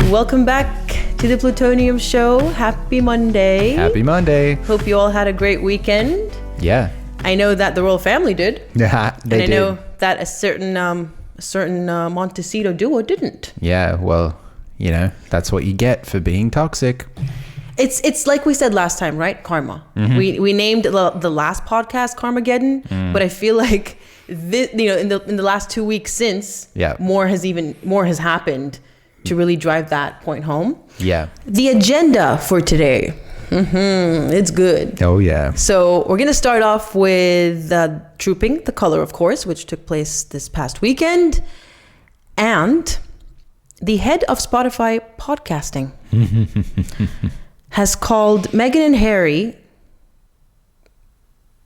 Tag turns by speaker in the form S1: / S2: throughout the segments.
S1: Welcome back to the Plutonium Show. Happy Monday.
S2: Happy Monday.
S1: Hope you all had a great weekend.
S2: Yeah.
S1: I know that the royal family did.
S2: Yeah, they did.
S1: And I know that a certain Montecito duo didn't.
S2: Yeah, well, you know, that's what you get for being toxic.
S1: It's like we said last time, right? Karma. Mm-hmm. We named the last podcast Karmageddon, but I feel like this, in the last 2 weeks since, more has happened to really drive that point home. Yeah. The agenda for today, it's good.
S2: Oh yeah.
S1: So we're gonna start off with Trooping the Color, of course, which took place this past weekend, and the head of Spotify podcasting has called Meghan and Harry.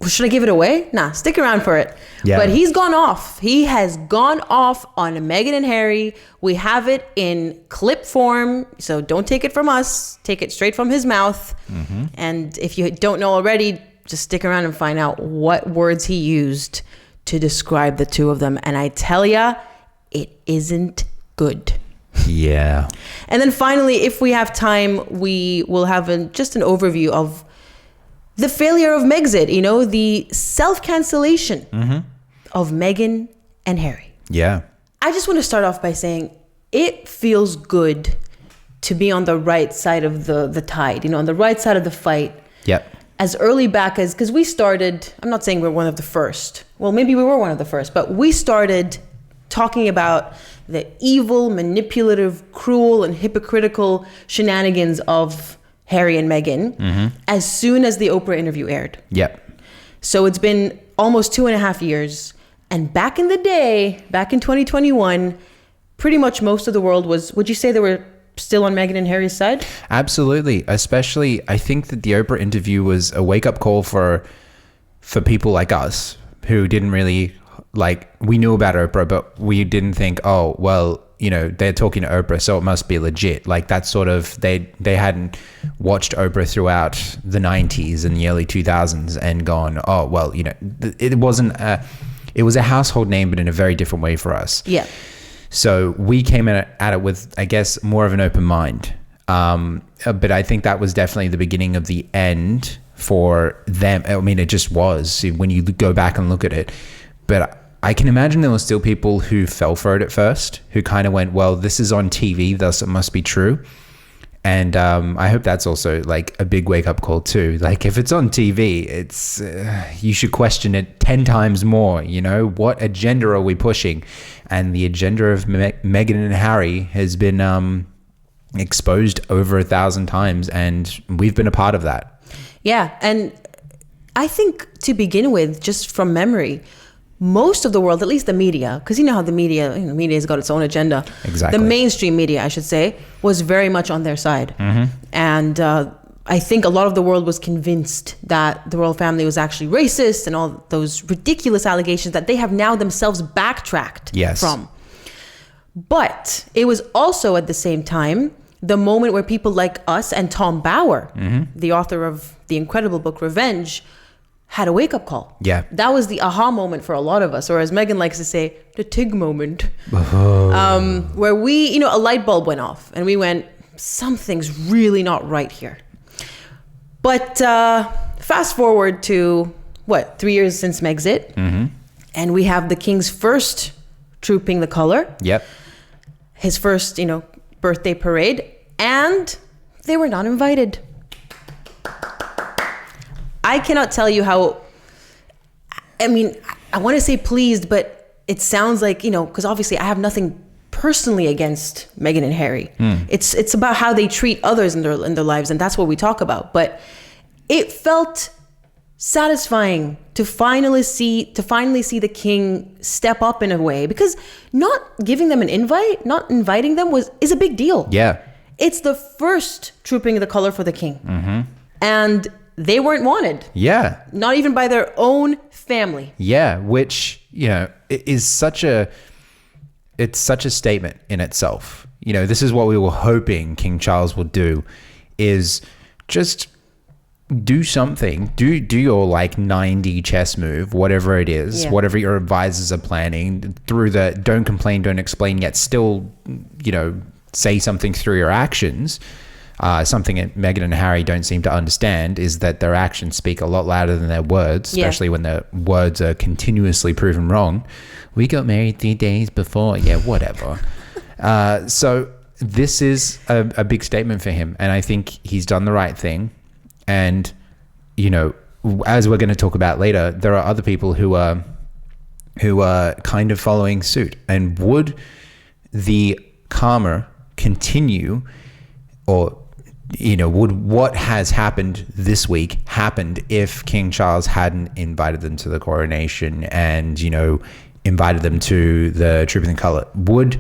S1: Should I give it away? Nah, stick around for it. Yeah. But he's gone off. He has gone off on Meghan and Harry. We have it in clip form, so don't take it from us. Take it straight from his mouth. Mm-hmm. And if you don't know already, just stick around and find out what words he used to describe the two of them. And I tell ya, it isn't good.
S2: Yeah.
S1: And then finally, if we have time, we will have just an overview of the failure of Megxit, the self-cancellation of Meghan and Harry.
S2: Yeah.
S1: I just want to start off by saying it feels good to be on the right side of the tide, on the right side of the fight.
S2: Yep.
S1: As early back as, because we started, I'm not saying we're one of the first. Well, maybe we were one of the first, but we started talking about the evil, manipulative, cruel, and hypocritical shenanigans of Harry and Meghan as soon as the Oprah interview aired.
S2: Yep.
S1: So it's been almost 2.5 years. And back in the day, back in 2021, pretty much most of the world would you say they were still on Meghan and Harry's side?
S2: Absolutely. Especially, I think that the Oprah interview was a wake-up call for people like us who didn't really, we knew about Oprah, but we didn't think, oh, well, they're talking to Oprah, so it must be legit. That sort of, they hadn't watched Oprah throughout the 90s and the early 2000s and gone, oh, well, it was a household name, but in a very different way for us.
S1: Yeah.
S2: So we came at it with, I guess, more of an open mind. But I think that was definitely the beginning of the end for them. I mean, it just was when you go back and look at it. But I can imagine there were still people who fell for it at first, who kind of went, well, this is on TV, thus it must be true. And I hope that's also a big wake up call too. If it's on TV, it's you should question it 10 times more. What agenda are we pushing? And the agenda of Meghan and Harry has been exposed over 1,000 times, and we've been a part of that. Yeah.
S1: And I think to begin with, just from memory, most of the world, at least the media, because how the media has got its own agenda.
S2: Exactly.
S1: The mainstream media, I should say, was very much on their side. And I think a lot of the world was convinced that the royal family was actually racist and all those ridiculous allegations that they have now themselves backtracked from. But it was also at the same time the moment where people like us and Tom Bauer, the author of the incredible book Revenge, had a wake-up call.
S2: Yeah.
S1: That was the aha moment for a lot of us, or as Meghan likes to say, the Tig moment. Where we, a light bulb went off and we went, something's really not right here. But fast forward to, 3 years since Megxit, and we have the King's first Trooping the Color.
S2: Yep.
S1: His first, birthday parade, and they were not invited. I cannot tell you how, I want to say pleased, but it sounds like, because obviously I have nothing personally against Meghan and Harry. It's about how they treat others in their lives, and that's what we talk about. But it felt satisfying to finally see the King step up in a way, because not giving them an invite, not inviting them is a big deal.
S2: Yeah.
S1: It's the first Trooping the Color for the King. And they weren't wanted.
S2: Yeah.
S1: Not even by their own family.
S2: Yeah, which, is such a statement in itself. This is what we were hoping King Charles would do, is just do something, do your 90 chess move, whatever it is, whatever your advisors are planning, through the don't complain, don't explain, yet still, say something through your actions. Something that Meghan and Harry don't seem to understand is that their actions speak a lot louder than their words, especially when their words are continuously proven wrong. We got married 3 days before. Yeah, whatever. So this is a big statement for him. And I think he's done the right thing. And, you know, as we're going to talk about later, there are other people who are kind of following suit. And would the karma continue, or, you know, would what has happened this week happened if King Charles hadn't invited them to the coronation and, you know, invited them to the Trooping the Colour? Would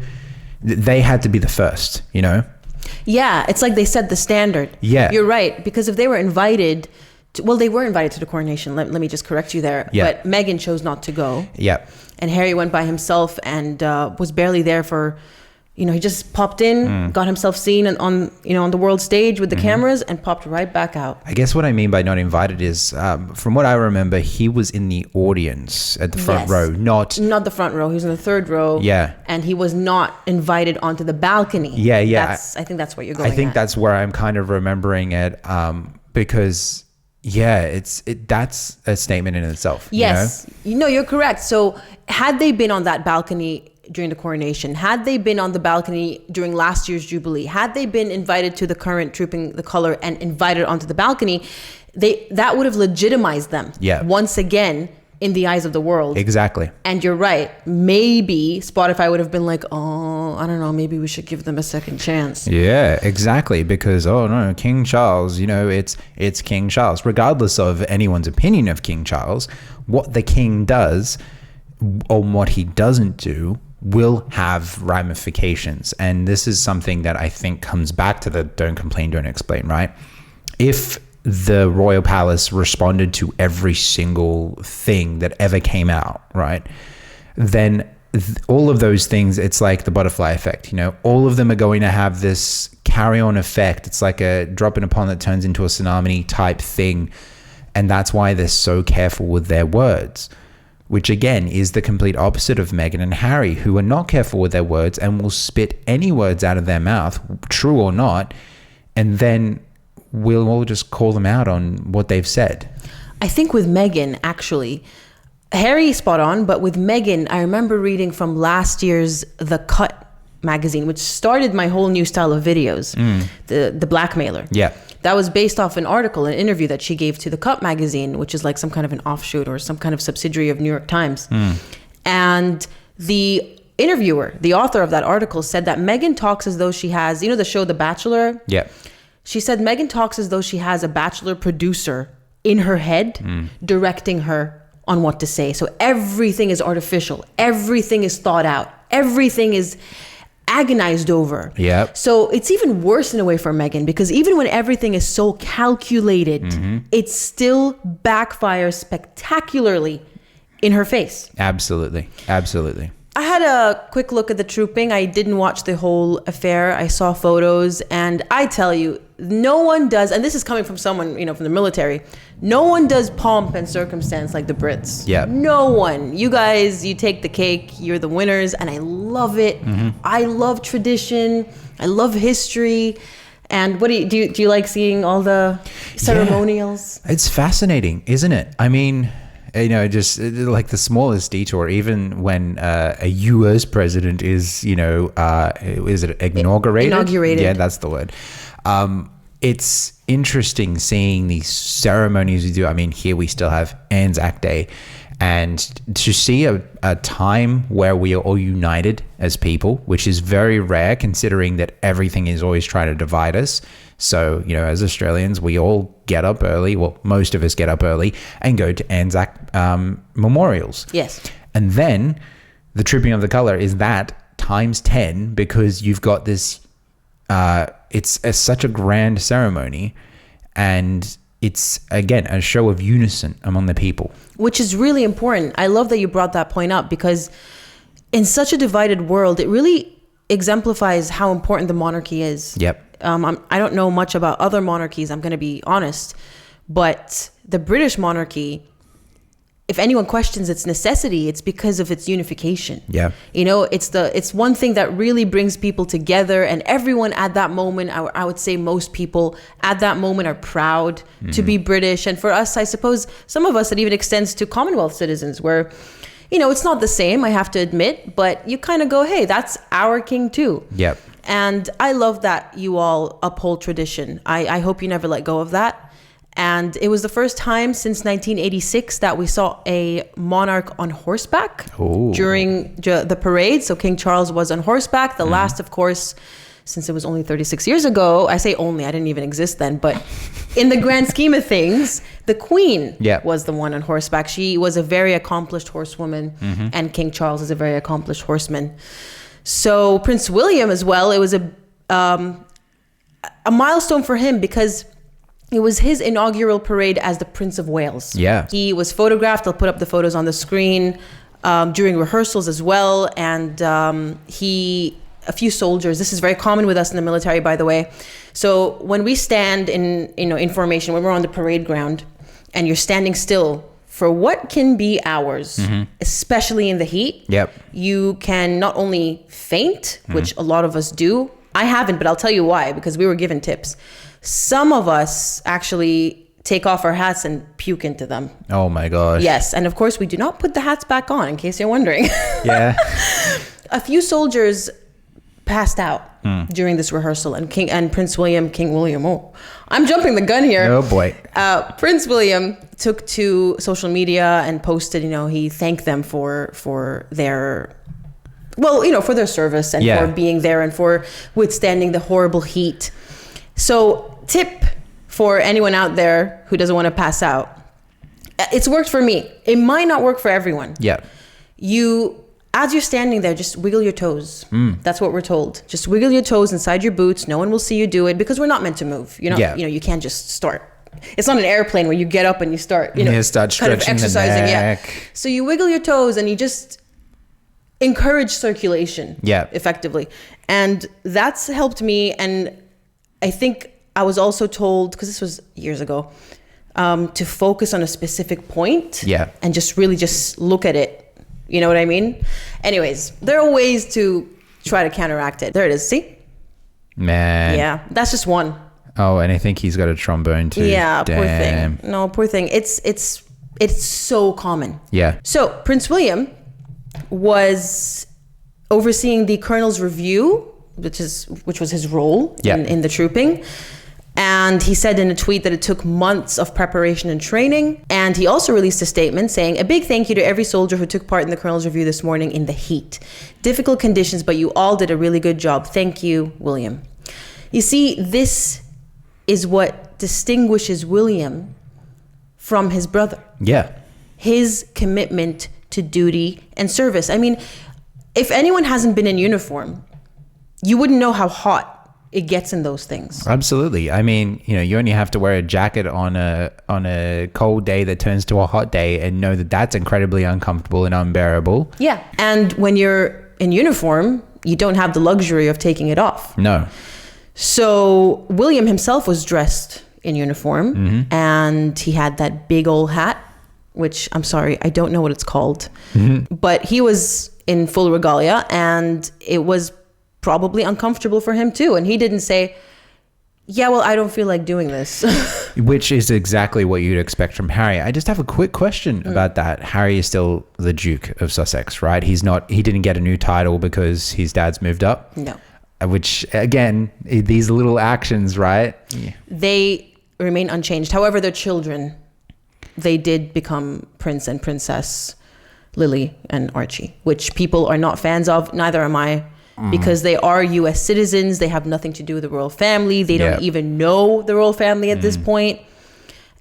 S2: they had to be the first, you know?
S1: Yeah, it's like they set the standard.
S2: Yeah.
S1: You're right, because if they were invited well, they were invited to the coronation. Let me just correct you there.
S2: Yeah.
S1: But Meghan chose not to go.
S2: Yeah.
S1: And Harry went by himself and was barely there for, you know, he just popped in, got himself seen on the world stage with the cameras and popped right back out.
S2: I guess what I mean by not invited is, from what I remember, he was in the audience at the front row, not
S1: the front row. He was in the third row.
S2: Yeah.
S1: And he was not invited onto the balcony.
S2: Yeah, yeah.
S1: I think that's what you're going
S2: I think
S1: at.
S2: that's where I'm kind of remembering it, because that's a statement in itself.
S1: Yes. You know, you're correct. So had they been on that balcony during the coronation, had they been on the balcony during last year's Jubilee, had they been invited to the current Trooping the Colour and invited onto the balcony, that would have legitimized them once again in the eyes of the world.
S2: Exactly.
S1: And you're right. Maybe Spotify would have been like, oh, I don't know, maybe we should give them a second chance.
S2: Yeah, exactly. Because, oh no, King Charles, you know, it's King Charles. Regardless of anyone's opinion of King Charles, what the king does or what he doesn't do will have ramifications. And this is something that I think comes back to the don't complain, don't explain, right? If the royal palace responded to every single thing that ever came out, right, then all of those things, it's like the butterfly effect, you know, all of them are going to have this carry-on effect. It's like a drop in a pond that turns into a tsunami type thing. And that's why they're so careful with their words, which again is the complete opposite of Meghan and Harry, who are not careful with their words and will spit any words out of their mouth, true or not, and then we'll all just call them out on what they've said.
S1: I think with Meghan, actually, Harry spot on, but with Meghan, I remember reading from last year's The Cut magazine, which started my whole new style of videos, the blackmailer. Yeah. That was based off an article, an interview that she gave to The Cut magazine, which is like some kind of an offshoot or some kind of subsidiary of New York Times. And the interviewer, the author of that article, said that Meghan talks as though she has, you know, the show The Bachelor? Yeah. She said Meghan talks as though she has a Bachelor producer in her head directing her on what to say. So everything is artificial. Everything is thought out. Everything is agonized over. Yeah. So it's even worse in a way for Meghan, because even when everything is so calculated, it still backfires spectacularly in her face.
S2: Absolutely. Absolutely.
S1: I had a quick look at the trooping. I didn't watch the whole affair. I saw photos, and I tell you, no one does, and this is coming from someone, you know, from the military, no one does pomp and circumstance like the Brits. Yeah. No one. You guys, you take the cake, you're the winners, and I love it. I love tradition. I love history. And what do you like seeing all the ceremonials?
S2: Yeah. It's fascinating, isn't it? I mean, you know, just like the smallest detour, even when a US president is, you know, is it inaugurated? Inaugurated. Yeah, that's the word. It's interesting seeing these ceremonies we do. I mean, here we still have Anzac Day. And to see a time where we are all united as people, which is very rare considering that everything is always trying to divide us. So, you know, as Australians, we all get up early. Well, most of us get up early and go to Anzac memorials. Yes. And then the Trooping of the Colour is that times 10, because you've got this, it's such a grand ceremony, and it's, again, a show of unison among the people.
S1: Which is really important. I love that you brought that point up, because in such a divided world, it really exemplifies how important the monarchy is. Yep. I don't know much about other monarchies, I'm going to be honest, but the British monarchy, if anyone questions its necessity, it's because of its unification.
S2: Yeah.
S1: You know, it's one thing that really brings people together, and everyone at that moment, I would say most people at that moment are proud to be British. And for us, I suppose some of us, it even extends to Commonwealth citizens where, you know, it's not the same, I have to admit, but you kind of go, hey, that's our king too.
S2: Yep.
S1: And I love that you all uphold tradition. I hope you never let go of that. And it was the first time since 1986 that we saw a monarch on horseback during the parade. So King Charles was on horseback. The last, of course, since it was only 36 years ago. I say only, I didn't even exist then. But in the grand scheme of things, the Queen was the one on horseback. She was a very accomplished horsewoman, and King Charles is a very accomplished horseman. So Prince William as well, it was a milestone for him because it was his inaugural parade as the Prince of Wales.
S2: Yeah.
S1: He was photographed. I'll put up the photos on the screen during rehearsals as well. And a few soldiers, this is very common with us in the military, by the way. So when we stand in formation, when we're on the parade ground and you're standing still for what can be hours, especially in the heat, you can not only faint, which a lot of us do. I haven't, but I'll tell you why, because we were given tips. Some of us actually take off our hats and puke into them.
S2: Oh my gosh.
S1: Yes. And of course, we do not put the hats back on, in case you're wondering.
S2: Yeah.
S1: A few soldiers passed out during this rehearsal, and King William. Oh, I'm jumping the gun here.
S2: Oh boy.
S1: Prince William took to social media and posted, he thanked them for their, for their service and for being there and for withstanding the horrible heat. So, tip for anyone out there who doesn't want to pass out. It's worked for me. It might not work for everyone.
S2: Yeah.
S1: As you're standing there, just wiggle your toes. That's what we're told. Just wiggle your toes inside your boots. No one will see you do it because we're not meant to move. You can't just start. It's not an airplane where you get up and you start,
S2: start
S1: kind of
S2: stretching
S1: exercising.
S2: the neck.
S1: Yeah. So you wiggle your toes and you just encourage circulation.
S2: Yeah.
S1: Effectively. And that's helped me. And I think I was also told, because this was years ago, to focus on a specific point.
S2: Yeah.
S1: And just really just look at it. You know what I mean? Anyways, there are ways to try to counteract it. There it is. See?
S2: Man.
S1: Yeah. That's just one.
S2: Oh, and I think he's got a trombone too.
S1: Yeah.
S2: Damn.
S1: Poor thing. No, poor thing. It's so common.
S2: Yeah.
S1: So Prince William was overseeing the Colonel's Review, which was his role in the trooping. And he said in a tweet that it took months of preparation and training. And he also released a statement saying, "A big thank you to every soldier who took part in the Colonel's Review this morning in the heat. Difficult conditions, but you all did a really good job. Thank you, William." You see, this is what distinguishes William from his brother.
S2: Yeah.
S1: His commitment to duty and service. I mean, if anyone hasn't been in uniform, you wouldn't know how hot it gets in those things.
S2: Absolutely. I mean, you only have to wear a jacket on a cold day that turns to a hot day and know that that's incredibly uncomfortable and unbearable.
S1: Yeah. And when you're in uniform, you don't have the luxury of taking it off.
S2: No.
S1: So William himself was dressed in uniform and he had that big old hat, which I'm sorry, I don't know what it's called, but he was in full regalia and it was probably uncomfortable for him too. And he didn't say, yeah, well, I don't feel like doing this.
S2: Which is exactly what you'd expect from Harry. I just have a quick question about that. Harry is still the Duke of Sussex, right? He didn't get a new title because his dad's moved up.
S1: No.
S2: Which again, these little actions, right? Yeah.
S1: They remain unchanged. However, their children, they did become Prince and Princess Lily and Archie, which people are not fans of. Neither am I. Because they are US citizens. They have nothing to do with the royal family. They don't even know the royal family at this point.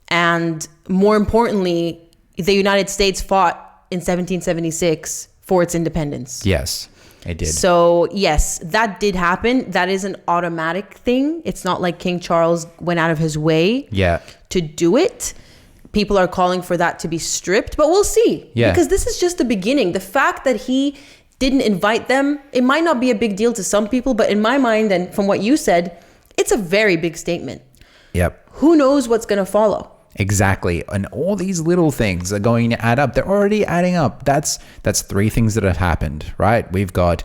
S1: And more importantly, the United States fought in 1776 for its independence.
S2: Yes, it did.
S1: So yes, that did happen. That is an automatic thing. It's not like King Charles went out of his way to do it. People are calling for that to be stripped, but we'll see. Yeah. Because this is just the beginning. The fact that he didn't invite them, it might not be a big deal to some people, but in my mind and from what you said, it's a very big statement.
S2: Yep.
S1: Who knows what's going to follow?
S2: Exactly. And all these little things are going to add up. They're already adding up. That's 3 things that have happened, right? We've got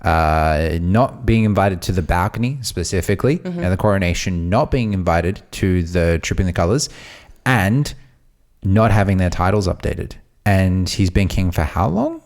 S2: not being invited to the balcony specifically, and the coronation, not being invited to the Tripping the Colours, and not having their titles updated. And he's been king for how long?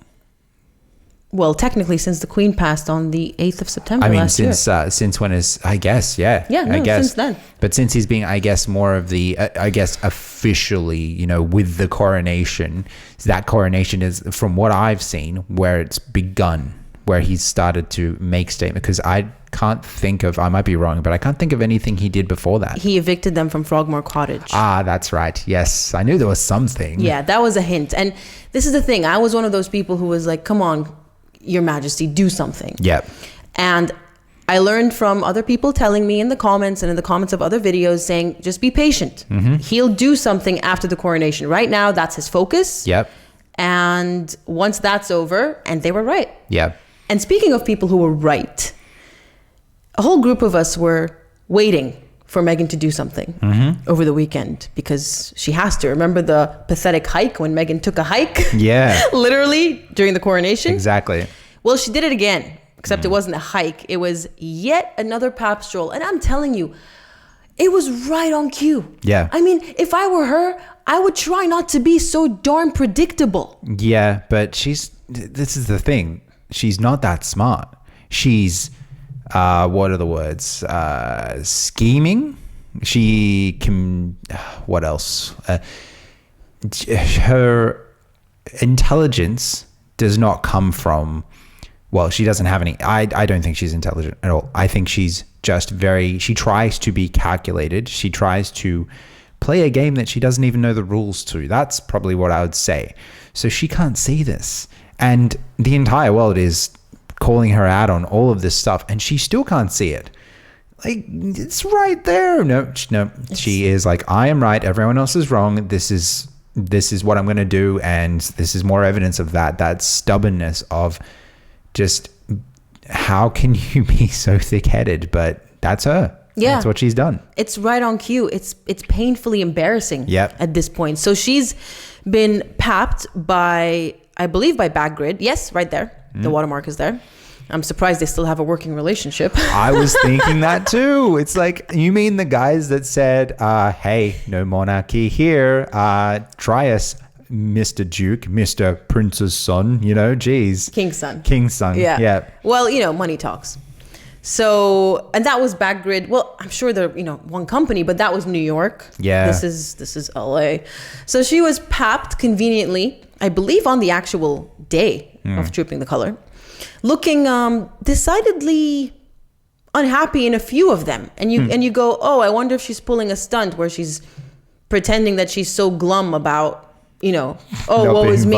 S1: Well, technically, since the Queen passed on the 8th of September
S2: I mean,
S1: last year.
S2: since when is, I guess, yeah.
S1: Yeah, no,
S2: I guess.
S1: since then.
S2: But since he's being, I guess, more of the, I guess, officially, you know, with the coronation, that coronation is, from what I've seen, where it's begun, where he's started to make statement. Because I can't think of, I might be wrong, but I can't think of anything he did before that.
S1: He evicted them from Frogmore Cottage.
S2: Ah, that's right. Yes, I knew there was something.
S1: Yeah, that was a hint. And this is the thing. I was one of those people who was like, come on, Your Majesty, do something.
S2: Yep.
S1: And I learned from other people telling me in the comments and in the comments of other videos saying, just be patient. He'll do something after the coronation. Right now, that's his focus.
S2: Yep.
S1: And once that's over, and they were right.
S2: Yep.
S1: And speaking of people who were right, a whole group of us were waiting for Meghan to do something over the weekend because she has to. Remember the pathetic hike when Meghan took a hike?
S2: Yeah.
S1: Literally during the coronation?
S2: Exactly.
S1: Well, she did it again, except it wasn't a hike. It was yet another pap stroll. And I'm telling you, it was right on cue.
S2: Yeah.
S1: I mean, if I were her, I would try not to be so darn predictable.
S2: Yeah, but this is the thing. She's not that smart. She's, what are the words? Scheming. She can, what else? Her intelligence does not come from, well, she doesn't have any, I don't think she's intelligent at all. I think she's just she tries to be calculated. She tries to play a game that she doesn't even know the rules to. That's probably what I would say. So she can't see this. And the entire world is calling her out on all of this stuff, and she still can't see it. Like, it's right there. No, she is like, I am right, everyone else is wrong. This is what I'm going to do, and this is more evidence of that stubbornness of just, how can you be so thick-headed? But that's her.
S1: Yeah.
S2: That's what she's done.
S1: It's right on cue. It's painfully embarrassing at this point. So she's been papped by, I believe, by Backgrid. Yes, right there. The watermark is there. I'm surprised they still have a working relationship.
S2: I was thinking that too. It's like, you mean the guys that said, hey, no monarchy here. Try us, Mr. Duke, Mr. Prince's son, geez.
S1: King's son.
S2: Yeah.
S1: Well, money talks. So, and that was Backgrid. Well, I'm sure they're, one company, but that was New York.
S2: Yeah.
S1: This is LA. So she was papped conveniently, I believe, on the actual day of Tripping the Color, looking decidedly unhappy in a few of them. And you go, oh, I wonder if she's pulling a stunt where she's pretending that she's so glum about, woe is me.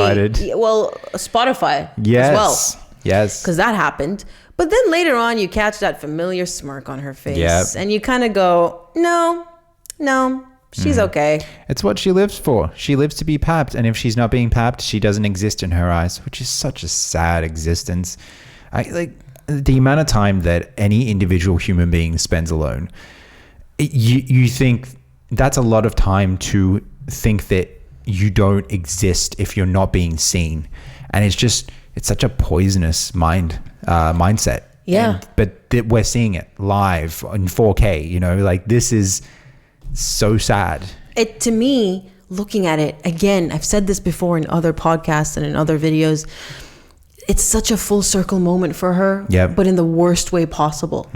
S1: Well, Spotify as well.
S2: Yes.
S1: Because that happened. But then later on, you catch that familiar smirk on her face. And you kind of go, no, she's okay.
S2: It's what she lives for. She lives to be papped. And if she's not being papped, she doesn't exist in her eyes, which is such a sad existence. The amount of time that any individual human being spends alone, you think that's a lot of time to think that you don't exist if you're not being seen. And it's such a poisonous mindset.
S1: Yeah.
S2: But we're seeing it live in 4K, this is so sad.
S1: To me, looking at it, again, I've said this before in other podcasts and in other videos, it's such a full circle moment for her, but in the worst way possible.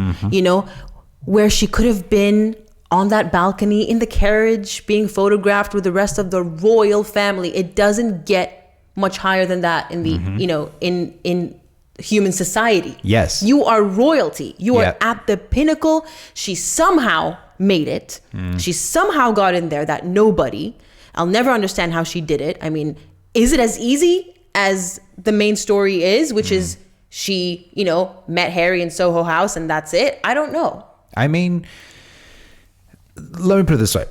S1: Where she could have been on that balcony in the carriage being photographed with the rest of the royal family. It doesn't get much higher than that in the in human society.
S2: Yes,
S1: you are royalty. You are at the pinnacle. She somehow made it. She somehow got in there. That nobody. I'll never understand how she did it. I mean, is it as easy as the main story is, which is she met Harry in Soho House and that's it? I don't know.
S2: I mean, let me put it this way.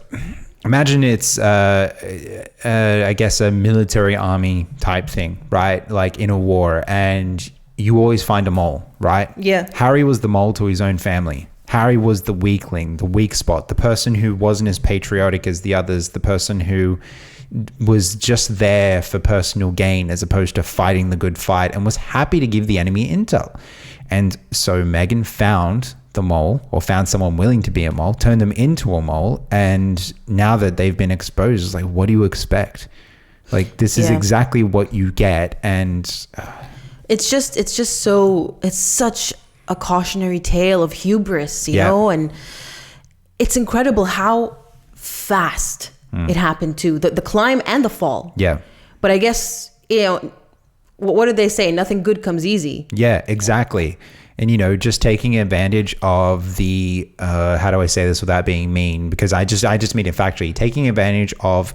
S2: Imagine it's, I guess, a military army type thing, right? Like in a war, and you always find a mole, right?
S1: Yeah.
S2: Harry was the mole to his own family. Harry was the weakling, the weak spot, the person who wasn't as patriotic as the others, the person who was just there for personal gain as opposed to fighting the good fight, and was happy to give the enemy intel. And so Meghan found the mole, or found someone willing to be a mole, turned them into a mole, and now that they've been exposed, it's like, what do you expect? Like, this is exactly what you get. And
S1: it's such a cautionary tale of hubris, you know, and it's incredible how fast it happened too. The climb and the fall. Yeah. But I guess, you know, what did they say? Nothing good comes easy.
S2: Yeah, exactly. And, you know, just taking advantage of the, how do I say this without being mean? Because I just mean it factually. Taking advantage of,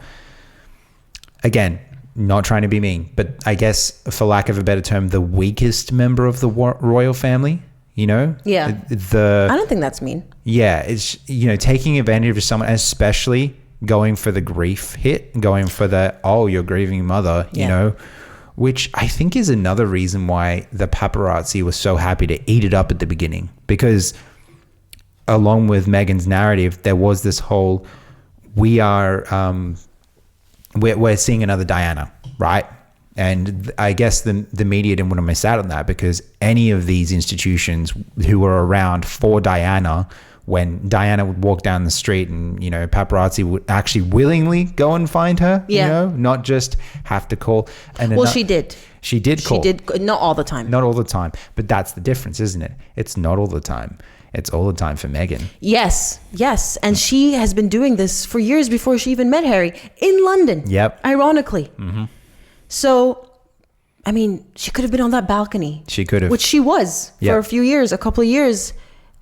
S2: again, not trying to be mean, but I guess, for lack of a better term, the weakest member of the royal family, you know?
S1: Yeah. I don't think that's mean.
S2: Yeah. It's, you know, taking advantage of someone, especially going for the grief hit, going for the, oh, your grieving mother, you know, which I think is another reason why the paparazzi was so happy to eat it up at the beginning, because along with Meghan's narrative, there was this whole, we're seeing another Diana, right? And I guess the media didn't want to miss out on that, because any of these institutions who were around for Diana, when Diana would walk down the street and, you know, paparazzi would actually willingly go and find her, you know, not just have to call. And
S1: well, she did.
S2: She did call.
S1: She did. Not all the time.
S2: Not all the time. But that's the difference, isn't it? It's not all the time. It's all the time for Meghan.
S1: Yes. Yes. And she has been doing this for years before she even met Harry in London.
S2: Yep.
S1: Ironically. Mm-hmm. So, I mean, she could have been on that balcony.
S2: She could have.
S1: Which she was for a few years, a couple of years.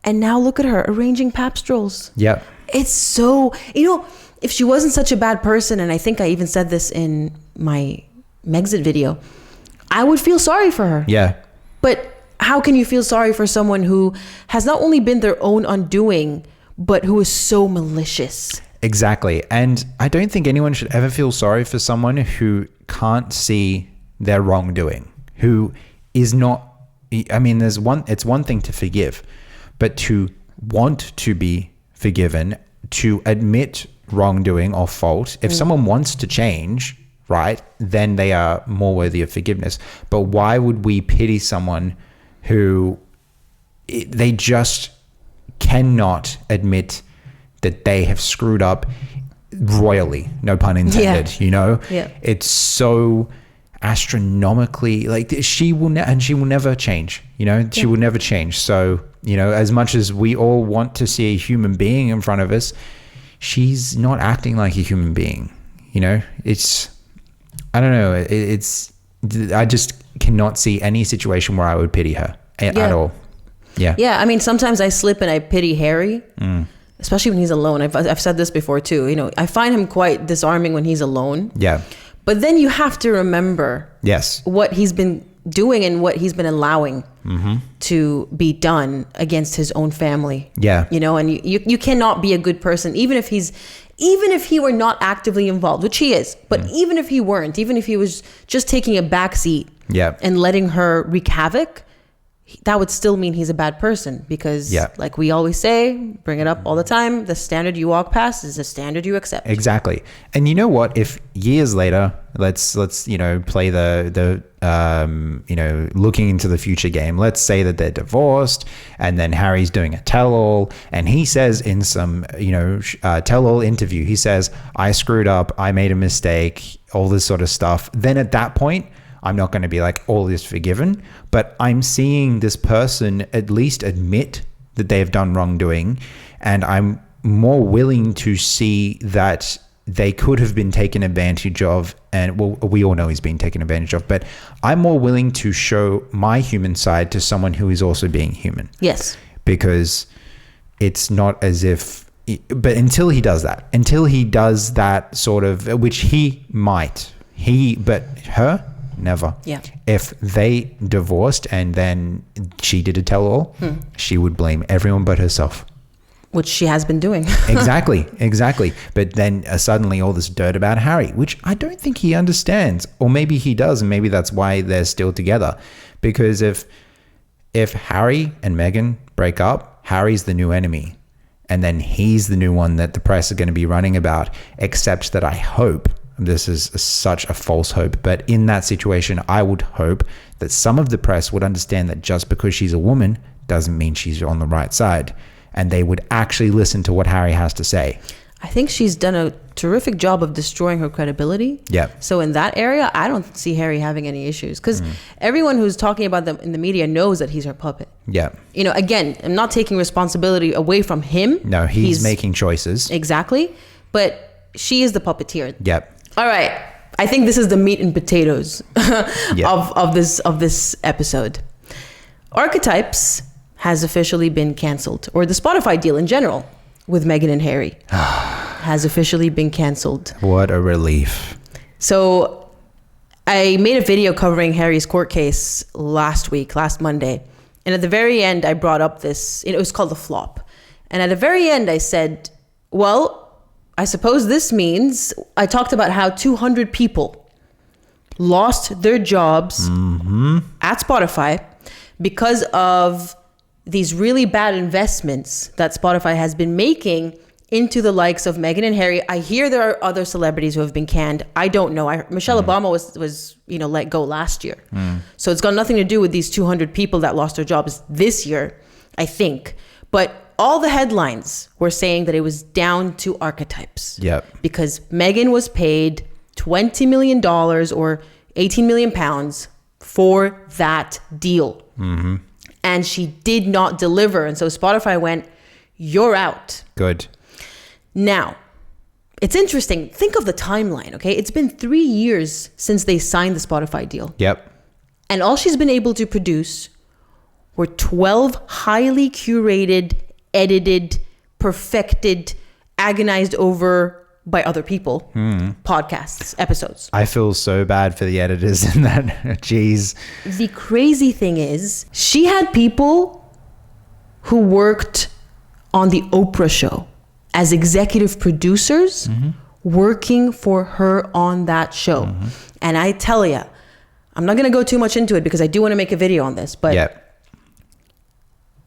S1: And now look at her arranging pap strolls.
S2: Yep.
S1: It's so, you know, if she wasn't such a bad person, and I think I even said this in my Megxit video, I would feel sorry for her.
S2: Yeah.
S1: But how can you feel sorry for someone who has not only been their own undoing, but who is so malicious?
S2: Exactly. And I don't think anyone should ever feel sorry for someone who can't see their wrongdoing, who is not, I mean, it's one thing to forgive, but to want to be forgiven, to admit wrongdoing or fault, if someone wants to change, right, then they are more worthy of forgiveness. But why would we pity someone who they just cannot admit that they have screwed up royally, no pun intended, you know?
S1: Yeah.
S2: It's so astronomically, like, she will never change, you know? She will never change. So, you know, as much as we all want to see a human being in front of us, she's not acting like a human being, you know? It's, I don't know. I just cannot see any situation where I would pity her at all. Yeah.
S1: Yeah. I mean, sometimes I slip and I pity Harry, especially when he's alone. I've said this before too. You know, I find him quite disarming when he's alone.
S2: Yeah.
S1: But then you have to remember what he's been doing and what he's been allowing to be done against his own family. Yeah. You know, and you cannot be a good person, even if he were not actively involved, which he is, but even if he weren't, even if he was just taking a backseat and letting her wreak havoc, that would still mean he's a bad person, because like we always say, bring it up all the time, the standard you walk past is the standard you accept.
S2: Exactly. And you know what, if years later, let's you know, play the you know, looking into the future game, let's say that they're divorced and then Harry's doing a tell-all and he says in some, you know, tell-all interview, he says, I screwed up, I made a mistake, all this sort of stuff, then at that point I'm not going to be like, all is forgiven, but I'm seeing this person at least admit that they have done wrongdoing, and I'm more willing to see that they could have been taken advantage of, and well, we all know he's been taken advantage of, but I'm more willing to show my human side to someone who is also being human.
S1: Yes.
S2: Because it's not as if, but until he does that sort of, which he might, but her, never.
S1: Yeah.
S2: If they divorced and then she did a tell-all, she would blame everyone but herself.
S1: Which she has been doing.
S2: Exactly. But then suddenly all this dirt about Harry, which I don't think he understands. Or maybe he does, and maybe that's why they're still together. Because if Harry and Meghan break up, Harry's the new enemy. And then he's the new one that the press are going to be running about, except that I hope, this is such a false hope, but in that situation, I would hope that some of the press would understand that just because she's a woman doesn't mean she's on the right side. And they would actually listen to what Harry has to say.
S1: I think she's done a terrific job of destroying her credibility.
S2: Yeah.
S1: So in that area, I don't see Harry having any issues because everyone who's talking about them in the media knows that he's her puppet.
S2: Yeah.
S1: You know, again, I'm not taking responsibility away from him.
S2: No, he's making choices.
S1: Exactly. But she is the puppeteer.
S2: Yep.
S1: All right. I think this is the meat and potatoes of this episode. Archetypes has officially been canceled, or the Spotify deal in general with Meghan and Harry has officially been canceled.
S2: What a relief.
S1: So I made a video covering Harry's court case last Monday. And at the very end, I brought up this, it was called the flop. And at the very end, I said, well, I suppose this means, I talked about how 200 people lost their jobs at Spotify because of these really bad investments that Spotify has been making into the likes of Meghan and Harry. I hear there are other celebrities who have been canned. I don't know. Michelle Obama was let go last year. So it's got nothing to do with these 200 people that lost their jobs this year, I think. But all the headlines were saying that it was down to archetypes.
S2: Yep.
S1: Because Meghan was paid $20 million or 18 million pounds for that deal. And she did not deliver. And so Spotify went, you're out.
S2: Good.
S1: Now, it's interesting. Think of the timeline, okay? It's been 3 years since they signed the Spotify deal.
S2: Yep.
S1: And all she's been able to produce were 12 highly curated, edited, perfected, agonized over by other people podcasts, episodes.
S2: I feel so bad for the editors in that. Jeez.
S1: The crazy thing is, she had people who worked on the Oprah show as executive producers working for her on that show. And I tell you, I'm not going to go too much into it because I do want to make a video on this, but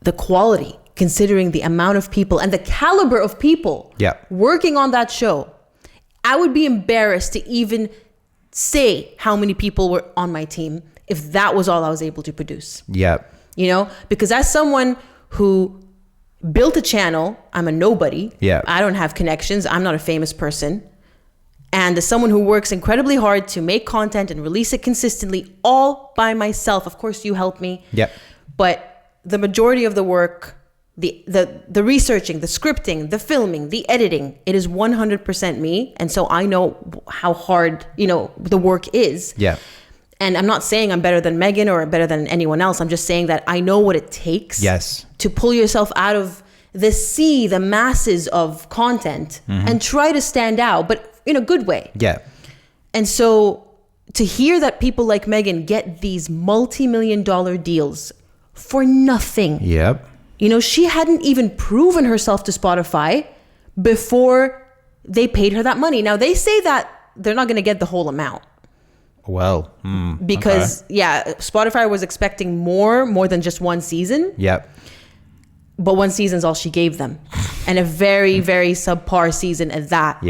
S1: the quality, considering the amount of people and the caliber of people working on that show, I would be embarrassed to even say how many people were on my team if that was all I was able to produce. You know, because as someone who built a channel, I'm a nobody. I don't have connections. I'm not a famous person. And as someone who works incredibly hard to make content and release it consistently all by myself, of course you help me. But the majority of the work, the researching, the scripting, the filming, the editing, it is 100% me. And so I know how hard, the work is. And I'm not saying I'm better than Meghan or better than anyone else. I'm just saying that I know what it takes to pull yourself out of the masses of content and try to stand out, but in a good way. And so to hear that people like Meghan get these multi-million-dollar deals for nothing. She hadn't even proven herself to Spotify before they paid her that money. Now, they say that they're not going to get the whole amount.
S2: Well,
S1: because Spotify was expecting more than just one season. But one season's all she gave them, and a very, very subpar season at that.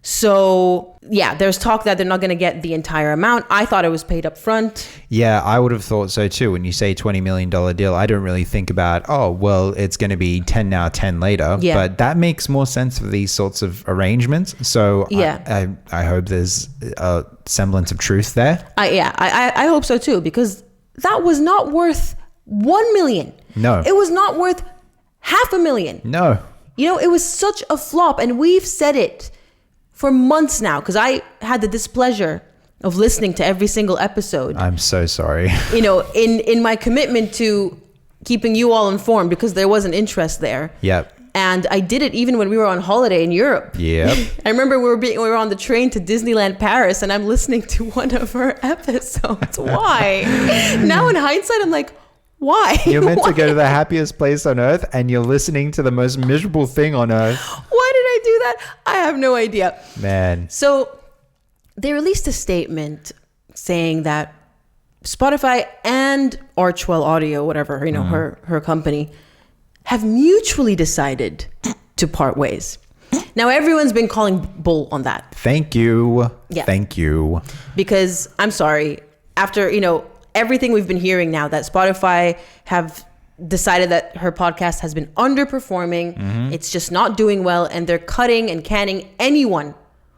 S1: So there's talk that they're not going to get the entire amount. I thought it was paid up front.
S2: I would have thought so too. When you say $20 million deal, I don't really think about, it's going to be 10 now, 10 later. But that makes more sense for these sorts of arrangements. So I hope there's a semblance of truth there.
S1: I hope so too, because that was not worth 1 million.
S2: No.
S1: It was not worth $500,000.
S2: No.
S1: It was such a flop, and we've said it for months now, because I had the displeasure of listening to every single episode.
S2: I'm so sorry.
S1: In my commitment to keeping you all informed, because there was an interest there. And I did it even when we were on holiday in Europe. I remember we were on the train to Disneyland Paris, and I'm listening to one of her episodes. Why? Now in hindsight, I'm like, why?
S2: You're meant to go to the happiest place on earth, and you're listening to the most miserable thing on earth.
S1: Why did I do that? I have no idea.
S2: Man.
S1: So they released a statement saying that Spotify and Archwell Audio, whatever, her company, have mutually decided to part ways. Now, everyone's been calling bull on that.
S2: Thank you.
S1: Yeah.
S2: Thank you.
S1: Because I'm sorry, after, everything we've been hearing now that Spotify have decided that her podcast has been underperforming. Mm-hmm. It's just not doing well. And they're cutting and canning anyone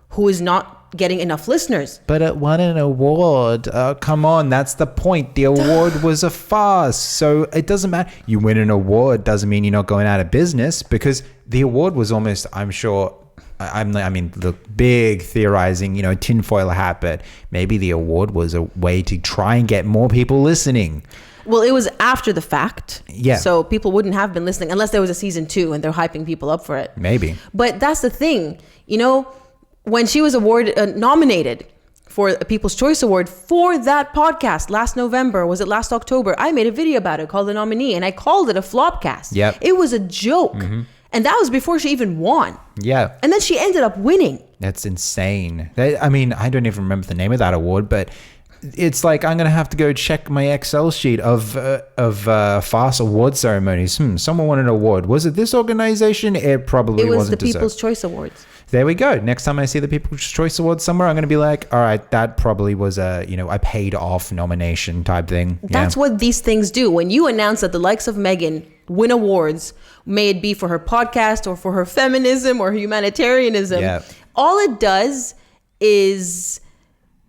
S1: who is not getting enough listeners.
S2: But it won an award. Come on, that's the point. The award was a farce. So it doesn't matter. You win an award doesn't mean you're not going out of business, because the award was almost, I'm sure, I mean, the big theorizing, tinfoil hat, but maybe the award was a way to try and get more people listening.
S1: Well, it was after the fact.
S2: Yeah.
S1: So people wouldn't have been listening unless there was a season 2 and they're hyping people up for it.
S2: Maybe.
S1: But that's the thing, when she was nominated for a People's Choice Award for that podcast last November, was it last October? I made a video about it called The Nominee, and I called it a flopcast.
S2: Yep.
S1: It was a joke. Mm-hmm. And that was before she even won.
S2: Yeah.
S1: And then she ended up winning.
S2: That's insane. I mean, I don't even remember the name of that award, but it's like I'm going to have to go check my Excel sheet of farce award ceremonies. Someone won an award. Was it this organization? It probably wasn't.
S1: It was the
S2: deserved.
S1: People's Choice Awards.
S2: There we go. Next time I see the People's Choice Awards somewhere, I'm going to be like, all right, that probably was a paid off nomination type thing.
S1: That's what these things do. When you announce that the likes of Meghan win awards, may it be for her podcast or for her feminism or humanitarianism, all it does is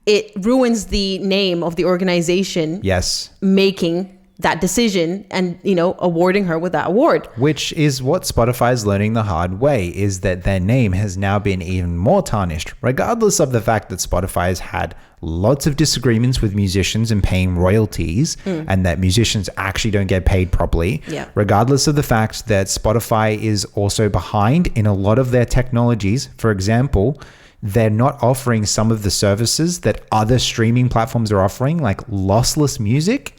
S1: it ruins the name of the organization.
S2: Yes.
S1: Making that decision and, awarding her with that award.
S2: Which is what Spotify is learning the hard way, is that their name has now been even more tarnished, regardless of the fact that Spotify has had lots of disagreements with musicians and paying royalties, and that musicians actually don't get paid properly.
S1: Yeah.
S2: Regardless of the fact that Spotify is also behind in a lot of their technologies. For example, they're not offering some of the services that other streaming platforms are offering, like lossless music.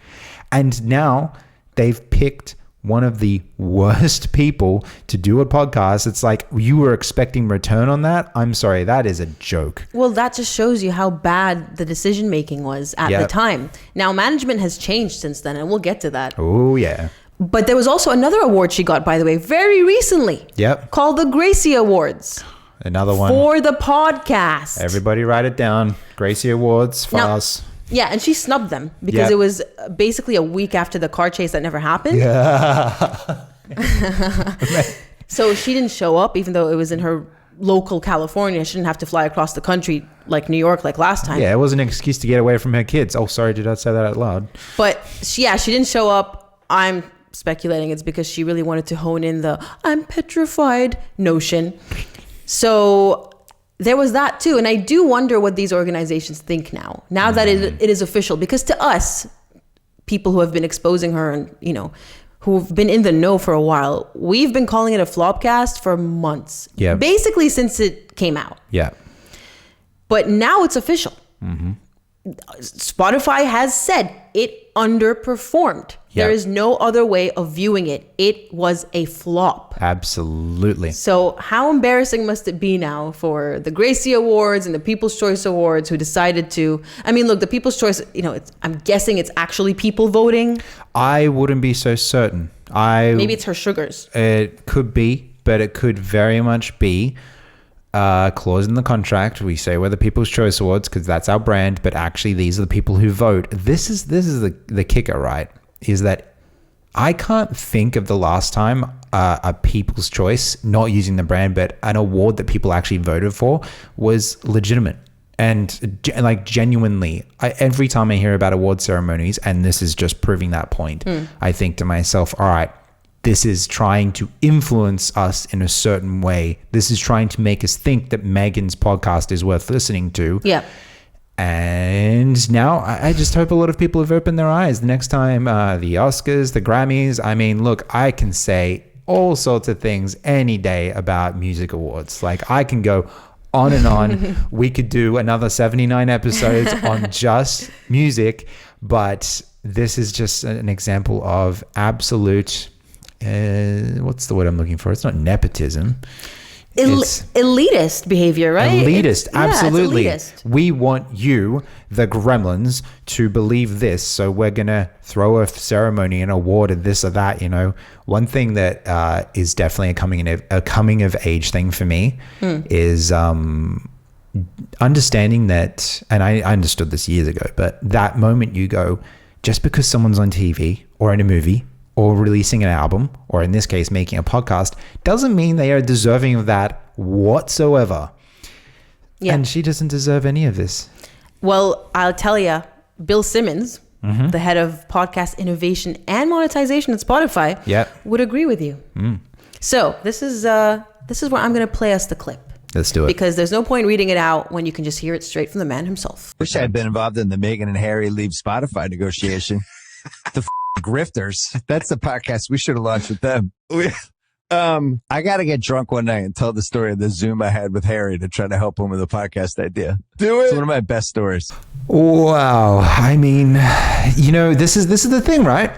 S2: And now they've picked one of the worst people to do a podcast. It's like, you were expecting return on that? I'm sorry, that is a joke.
S1: Well, that just shows you how bad the decision making was at the time. Now, management has changed since then, and we'll get to that.
S2: Oh, yeah.
S1: But there was also another award she got, by the way, very recently.
S2: Yep.
S1: Called the Gracie Awards.
S2: Another one.
S1: For the podcast.
S2: Everybody write it down. Gracie Awards for us.
S1: Yeah, and she snubbed them because it was basically a week after the car chase that never happened.
S2: Yeah.
S1: So she didn't show up, even though it was in her local California. She didn't have to fly across the country like New York like last time.
S2: Yeah, it was an excuse to get away from her kids. Oh, sorry, did I say that out loud?
S1: But she didn't show up. I'm speculating it's because she really wanted to hone in the I'm petrified notion. So there was that too. And I do wonder what these organizations think now that it is official, because to us, people who have been exposing her and, who've been in the know for a while, we've been calling it a flopcast for months.
S2: Yeah.
S1: Basically since it came out.
S2: Yeah.
S1: But now it's official. Mm-hmm. Spotify has said it underperformed.
S2: Yeah.
S1: There is no other way of viewing it. It was a flop.
S2: Absolutely.
S1: So how embarrassing must it be now for the Gracie Awards and the People's Choice Awards who decided to... I mean, look, the People's Choice, I'm guessing it's actually people voting.
S2: I wouldn't be so certain.
S1: Maybe it's her sugars.
S2: It could be, but it could very much be a clause in the contract. We say we're the People's Choice Awards because that's our brand, but actually these are the people who vote. This is the kicker, right? Is that I can't think of the last time a People's Choice, not using the brand, but an award that people actually voted for was legitimate. And like genuinely, every time I hear about award ceremonies, and this is just proving that point, I think to myself, all right, this is trying to influence us in a certain way. This is trying to make us think that Meghan's podcast is worth listening to.
S1: Yeah.
S2: And now I just hope a lot of people have opened their eyes. The next time the Oscars, the Grammys, I mean, look, I can say all sorts of things any day about music awards. Like I can go on and on. We could do another 79 episodes on just music, but this is just an example of absolute, what's the word I'm looking for? It's not nepotism.
S1: elitist behavior, right?
S2: Elitist, absolutely.
S1: It's elitist.
S2: We want you, the gremlins, to believe this, so we're gonna throw a ceremony and award and this or that. One thing that is definitely a coming of age thing for me is understanding that, and I understood this years ago, but that moment you go, just because someone's on TV or in a movie or releasing an album, or in this case, making a podcast, doesn't mean they are deserving of that whatsoever. Yeah. And she doesn't deserve any of this.
S1: Well, I'll tell you, Bill Simmons, the head of podcast innovation and monetization at Spotify, would agree with you. So this is where I'm going to play us the clip.
S2: Let's do it.
S1: Because there's no point reading it out when you can just hear it straight from the man himself.
S3: Wish I had been involved in the Meghan and Harry leave Spotify negotiation. The Grifters. That's the podcast we should have launched with them. I got to get drunk one night and tell the story of the Zoom I had with Harry to try to help him with a podcast idea. Do it. It's one of my best stories.
S2: Wow. I mean, this is the thing, right?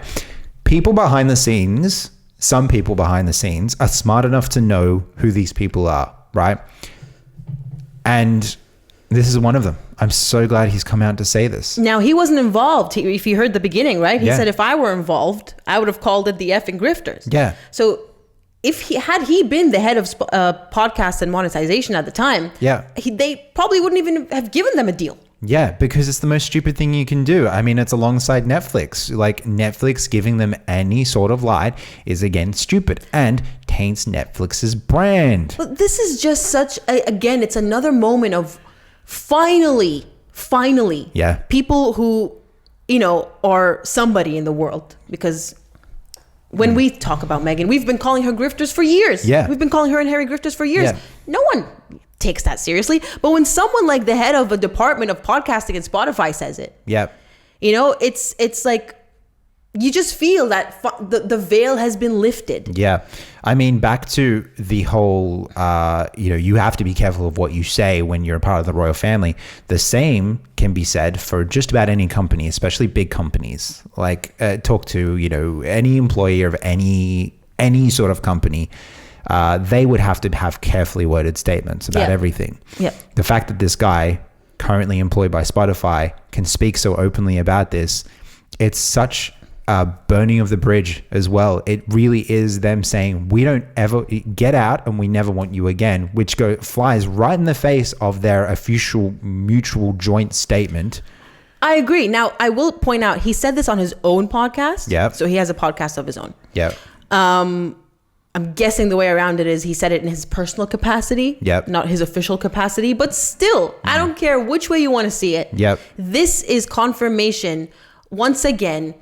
S2: People behind the scenes, some people behind the scenes are smart enough to know who these people are, right? And this is one of them. I'm so glad he's come out to say this.
S1: Now, he wasn't involved. If you heard the beginning, right? He said, if I were involved, I would have called it the effing Grifters.
S2: Yeah.
S1: So if he been the head of podcast and monetization at the time, they probably wouldn't even have given them a deal.
S2: Yeah, because it's the most stupid thing you can do. I mean, it's alongside Netflix. Like, Netflix giving them any sort of light is, again, stupid and taints Netflix's brand.
S1: But this is just again, it's another moment of finally, people who, are somebody in the world. Because when we talk about Meghan, we've been calling her Grifters for years.
S2: Yeah.
S1: We've been calling her and Harry Grifters for years.
S2: Yeah.
S1: No one takes that seriously. But when someone like the head of a department of podcasting at Spotify says it, it's like, you just feel that the veil has been lifted.
S2: Yeah. I mean, back to the whole, you have to be careful of what you say when you're a part of the royal family. The same can be said for just about any company, especially big companies. Like, talk to, any employee of any sort of company. They would have to have carefully worded statements about everything.
S1: Yeah.
S2: The fact that this guy, currently employed by Spotify, can speak so openly about this, it's such burning of the bridge as well. It really is them saying, we don't ever get out and we never want you again, which flies right in the face of their official mutual joint statement.
S1: I agree. Now, I will point out, he said this on his own podcast.
S2: Yeah.
S1: So he has a podcast of his own.
S2: Yeah.
S1: I'm guessing the way around it is he said it in his personal capacity, not his official capacity, but still, I don't care which way you want to see it.
S2: Yep.
S1: This is confirmation, once again,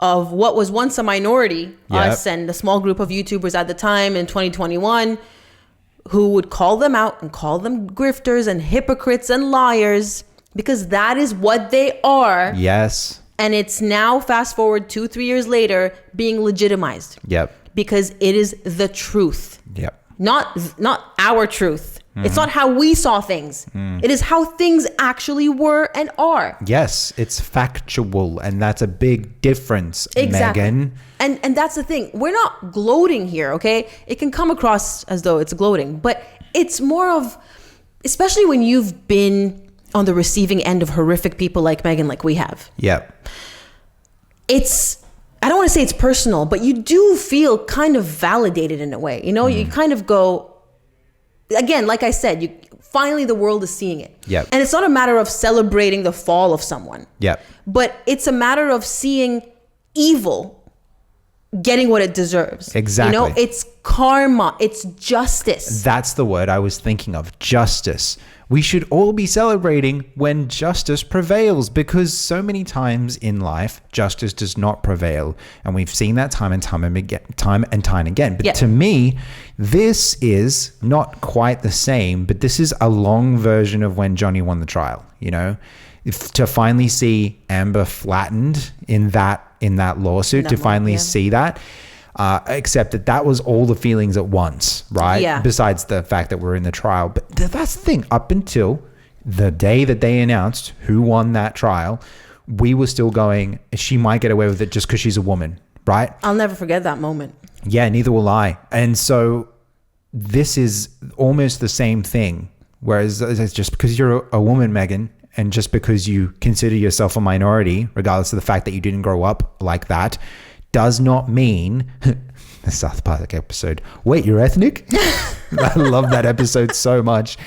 S1: of what was once a minority, us and the small group of YouTubers at the time in 2021, who would call them out and call them grifters and hypocrites and liars, because that is what they are.
S2: Yes.
S1: And it's now, fast forward 2-3 years later, being legitimized.
S2: Yep.
S1: Because it is the truth.
S2: Yep.
S1: Not our truth. It's not how we saw things. It is how things actually were and are.
S2: Yes, it's factual, and that's a big difference,
S1: exactly.
S2: Meghan.
S1: And that's the thing. We're not gloating here, okay? It can come across as though it's gloating, but it's more of, especially when you've been on the receiving end of horrific people like Meghan, like we have.
S2: Yep.
S1: I don't want to say it's personal, but you do feel kind of validated in a way. You kind of go, again, like I said, finally the world is seeing it.
S2: Yep.
S1: And it's not a matter of celebrating the fall of someone.
S2: Yep.
S1: But it's a matter of seeing evil getting what it deserves.
S2: Exactly.
S1: It's karma. It's justice.
S2: That's the word I was thinking of. Justice. We should all be celebrating when justice prevails, because so many times in life, justice does not prevail. And we've seen that time and time again. But to me, this is not quite the same, but this is a long version of when Johnny won the trial, to finally see Amber flattened in that lawsuit, see that. Except that was all the feelings at once, right?
S1: Yeah.
S2: Besides the fact that we're in the trial. But that's the thing. Up until the day that they announced who won that trial, we were still going, she might get away with it just because she's a woman, right?
S1: I'll never forget that moment.
S2: Yeah, neither will I. And so this is almost the same thing. Whereas it's just because you're a woman, Meghan, and just because you consider yourself a minority, regardless of the fact that you didn't grow up like that, does not mean the South Park episode. Wait, you're ethnic? I love that episode so much.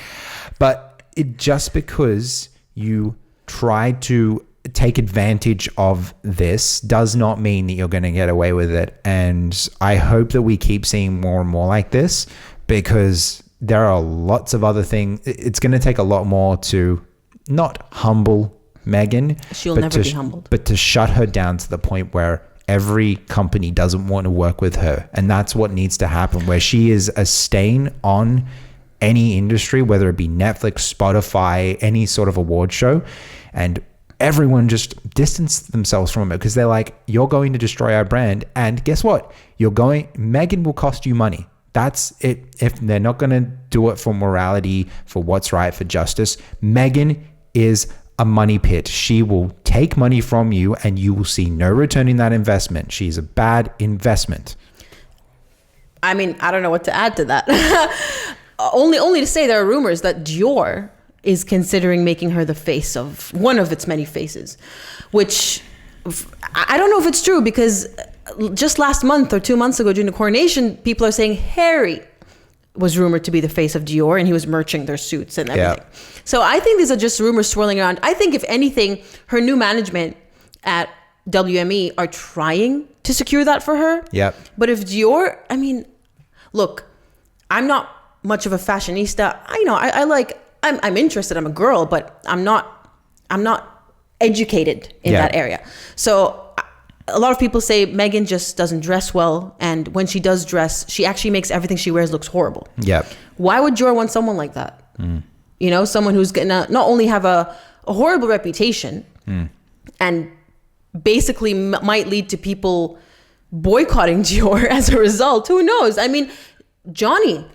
S2: But just because you try to take advantage of this does not mean that you're going to get away with it. And I hope that we keep seeing more and more like this, because there are lots of other things. It's going to take a lot more to not humble Meghan.
S1: She'll never be humbled.
S2: But to shut her down to the point where every company doesn't want to work with her. And that's what needs to happen, where she is a stain on any industry, whether it be Netflix, Spotify, any sort of award show. And everyone just distance themselves from it, because they're like, you're going to destroy our brand. And guess what? Meghan will cost you money. That's it. If they're not going to do it for morality, for what's right, for justice, Meghan is a money pit. She will take money from you and you will see no return in that investment. She's a bad investment.
S1: I mean, I don't know what to add to that. only to say there are rumors that Dior is considering making her the face of one of its many faces, which I don't know if it's true, because just last month or 2 months ago during the coronation, people are saying Harry was rumored to be the face of Dior and he was merching their suits and everything. Yeah. So I think these are just rumors swirling around. I think if anything, her new management at WME are trying to secure that for her.
S2: Yep.
S1: But if Dior, I mean, look, I'm not much of a fashionista. I'm interested. I'm a girl, but I'm not educated in that area. So a lot of people say Meghan just doesn't dress well, and when she does dress, she actually makes everything she wears looks horrible.
S2: Yep.
S1: Why would Dior want someone like that? You know, someone who's gonna not only have a horrible reputation and basically might lead to people boycotting Dior as a result. Who knows? I mean, Johnny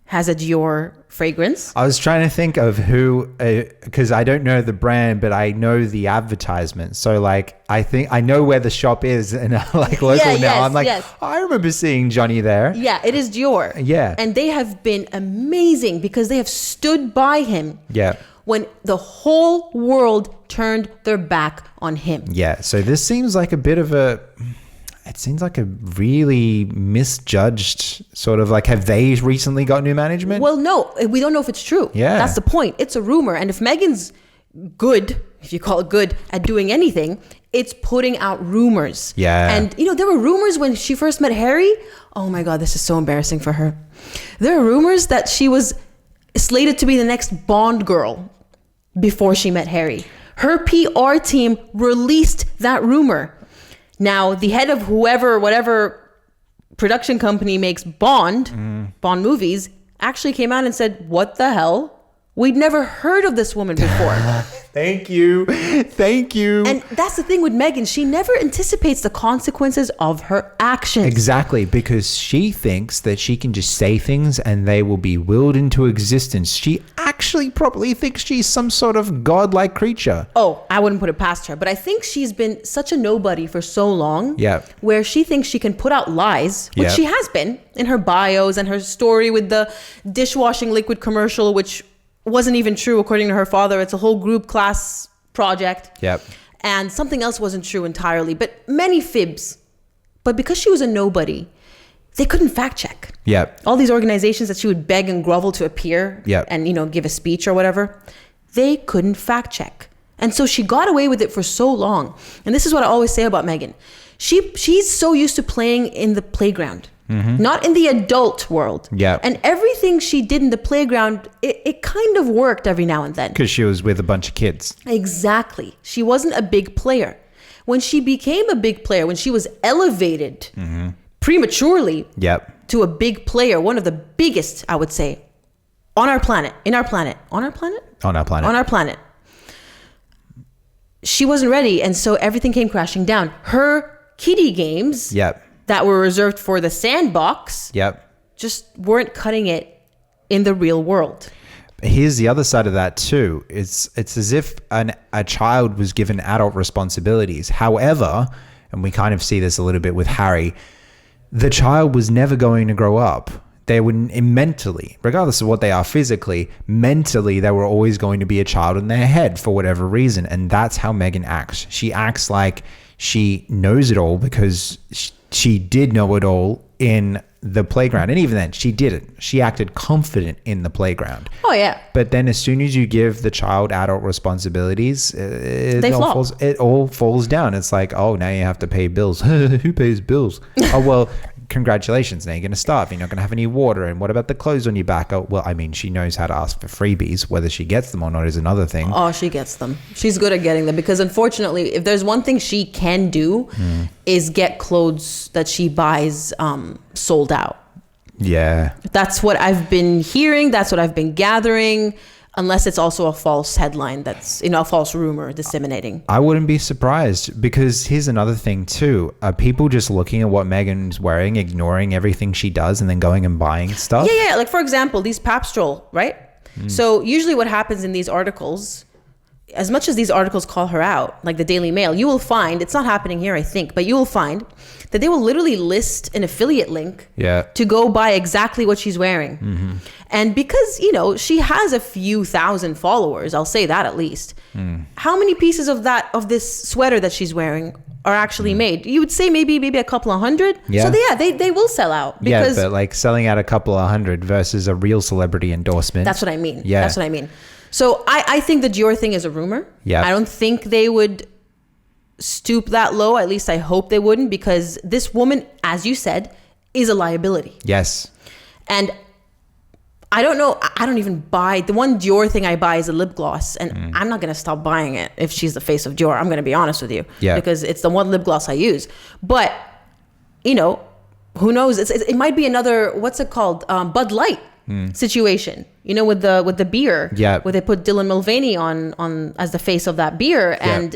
S1: has a Dior fragrance.
S2: I was trying to think of who, because I don't know the brand, but I know the advertisement. So like, I think I know where the shop is, and like local now. I'm like, I remember seeing Johnny there.
S1: Yeah, it is Dior.
S2: Yeah.
S1: And they have been amazing because they have stood by him.
S2: Yeah.
S1: When the whole world turned their back on him.
S2: Yeah. So this seems like a bit of it seems like a really misjudged sort of like, have they recently got new management?
S1: Well, no, we don't know if it's true.
S2: Yeah.
S1: That's the point. It's a rumor. And if Meghan's good, if you call it good, at doing anything, it's putting out rumors.
S2: Yeah.
S1: And, you know, there were rumors when she first met Harry. Oh my God, this is so embarrassing for her. There are rumors that she was slated to be the next Bond girl before she met Harry. Her PR team released that rumor. Now, the head of whatever production company makes Bond movies, actually came out and said, what the hell? We'd never heard of this woman before.
S2: Thank you.
S1: And that's the thing with Meghan. She never anticipates the consequences of her actions.
S2: Exactly, because she thinks that she can just say things and they will be willed into existence. She actually probably thinks she's some sort of godlike creature.
S1: Oh, I wouldn't put it past her. But I think she's been such a nobody for so long.
S2: Yeah.
S1: Where she thinks she can put out lies, which she has been in her bios and her story with the dishwashing liquid commercial, which wasn't even true according to her father. It's a whole group class project.
S2: Yep.
S1: And something else wasn't true entirely, but many fibs. But because she was a nobody, they couldn't fact check.
S2: Yep.
S1: All these organizations that she would beg and grovel to appear and, you know, give a speech or whatever, they couldn't fact check. And so she got away with it for so long. And this is what I always say about Meghan. She's so used to playing in the playground. Not in the adult world.
S2: Yeah.
S1: And everything she did in the playground, it kind of worked every now and then.
S2: Because she was with a bunch of kids.
S1: Exactly. She wasn't a big player. When she became a big player, when she was elevated prematurely to a big player, one of the biggest, I would say, on our planet, she wasn't ready. And so everything came crashing down. Her kiddie games that were reserved for the sandbox just weren't cutting it in the real world.
S2: Here's the other side of that too. It's as if a child was given adult responsibilities. However, and we kind of see this a little bit with Harry, the child was never going to grow up. they wouldn't mentally, regardless of what they are physically, mentally, there were always going to be a child in their head for whatever reason. And that's how Meghan acts. She acts like she knows it all because she did know it all in the playground. And even then, she didn't. She acted confident in the playground.
S1: Oh, yeah.
S2: But then as soon as you give the child adult responsibilities, it all falls down. It's like, oh, now you have to pay bills. Who pays bills? Oh, well, congratulations. Now you're going to starve. You're not going to have any water. And what about the clothes on your back? Oh, well, I mean, she knows how to ask for freebies. Whether she gets them or not is another thing.
S1: Oh, she gets them. She's good at getting them because unfortunately, if there's one thing she can do is get clothes that she buys sold out.
S2: Yeah.
S1: That's what I've been hearing. That's what I've been gathering. Unless it's also a false headline that's, a false rumor disseminating.
S2: I wouldn't be surprised because here's another thing too. Are people just looking at what Meghan's wearing, ignoring everything she does and then going and buying stuff?
S1: Yeah. Like, for example, these pap stroll, right? So usually what happens in these articles, as much as these articles call her out, like the Daily Mail, you will find, it's not happening here, I think, but you will find that they will literally list an affiliate link to go buy exactly what she's wearing. And because, she has a few thousand followers, I'll say that at least. How many pieces of this sweater that she's wearing are actually made? You would say maybe a couple of hundred.
S2: Yeah.
S1: So they will sell out. Because
S2: but like selling out a couple of hundred versus a real celebrity endorsement.
S1: That's what I mean.
S2: Yeah.
S1: That's what I mean. So I think the Dior thing is a rumor.
S2: Yeah.
S1: I don't think they would stoop that low. At least I hope they wouldn't, because this woman, as you said, is a liability.
S2: Yes.
S1: And I don't know. I don't even buy. The one Dior thing I buy is a lip gloss. And I'm not going to stop buying it if she's the face of Dior. I'm going to be honest with you.
S2: Yeah.
S1: Because it's the one lip gloss I use. But, who knows? It might be another, what's it called? Bud Light. Situation, with the beer, where they put Dylan Mulvaney on as the face of that beer, and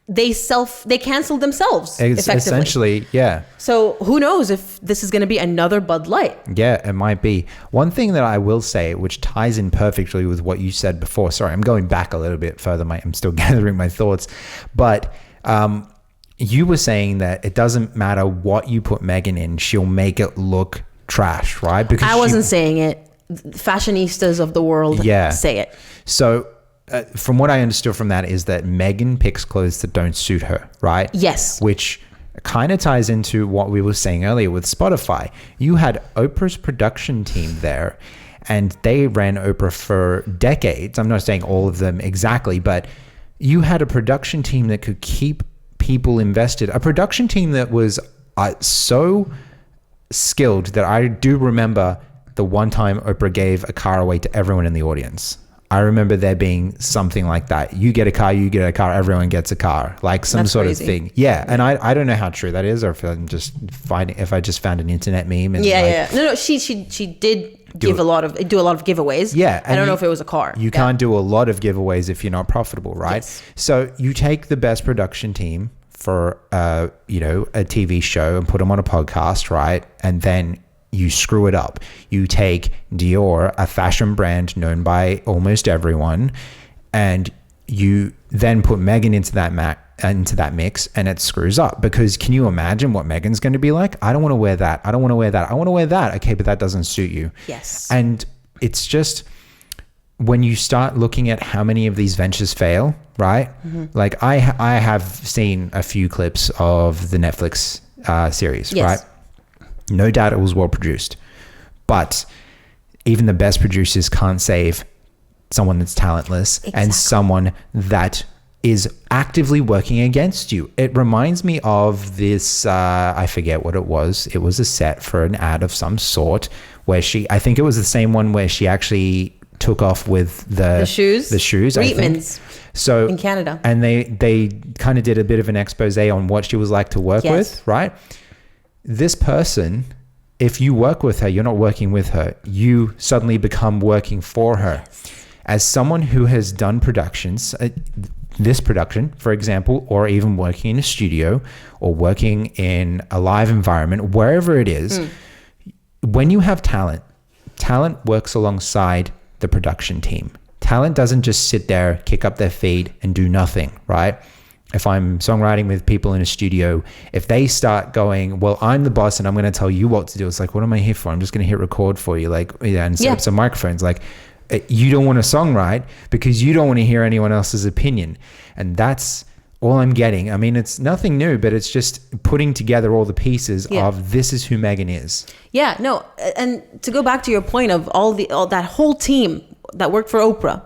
S1: they canceled themselves effectively.
S2: Essentially, yeah.
S1: So who knows if this is going to be another Bud Light?
S2: Yeah, it might be. One thing that I will say, which ties in perfectly with what you said before. Sorry, I'm going back a little bit further. I'm still gathering my thoughts, but you were saying that it doesn't matter what you put Meghan in, she'll make it look trash, right? Because
S1: I wasn't saying it. Fashionistas of the world say it.
S2: So from what I understood from that is that Meghan picks clothes that don't suit her, right?
S1: Yes.
S2: Which kind of ties into what we were saying earlier with Spotify. You had Oprah's production team there, and they ran Oprah for decades. I'm not saying all of them exactly, but you had a production team that could keep people invested. A production team that was so skilled that I do remember the one time Oprah gave a car away to everyone in the audience. I remember there being something like that. You get a car, everyone gets a car, like some sort of thing. Yeah. And I don't know how true that is, or if I just found an internet meme. And
S1: No, she did do a lot of giveaways.
S2: Yeah.
S1: I don't know if it was a car.
S2: You can't do a lot of giveaways if you're not profitable, right?
S1: Yes.
S2: So you take the best production team for a TV show and put them on a podcast, right? And then you screw it up. You take Dior, a fashion brand known by almost everyone, and you then put Meghan into that mix, and it screws up. Because can you imagine what Meghan's going to be like? I don't want to wear that. I don't want to wear that. I want to wear that. Okay, but that doesn't suit you.
S1: Yes.
S2: And it's just, when you start looking at how many of these ventures fail, right? Like I have seen a few clips of the Netflix series, right? No doubt it was well produced, but even the best producers can't save someone that's talentless and someone that is actively working against you. It reminds me of this, I forget what it was. It was a set for an ad of some sort where I think it was the same one where she actually took off with the shoes,
S1: Reitmans.
S2: So
S1: in Canada.
S2: And they kind of did a bit of an expose on what she was like to work with, right? This person, if you work with her, you're not working with her. You suddenly become working for her. As someone who has done productions, this production, for example, or even working in a studio or working in a live environment, wherever it is, when you have talent works alongside the production team. Talent doesn't just sit there, kick up their feet and do nothing, right? if I'm songwriting with people in a studio, if they start going, well, I'm the boss and I'm going to tell you what to do. It's like, what am I here for? I'm just going to hit record for you. Like, and set up some microphones. Like, you don't want to songwrite because you don't want to hear anyone else's opinion. And that's all I'm getting. I mean, it's nothing new, but it's just putting together all the pieces of this is who Meghan is. Yeah, no.
S1: And to go back to your point of all that whole team that worked for Oprah,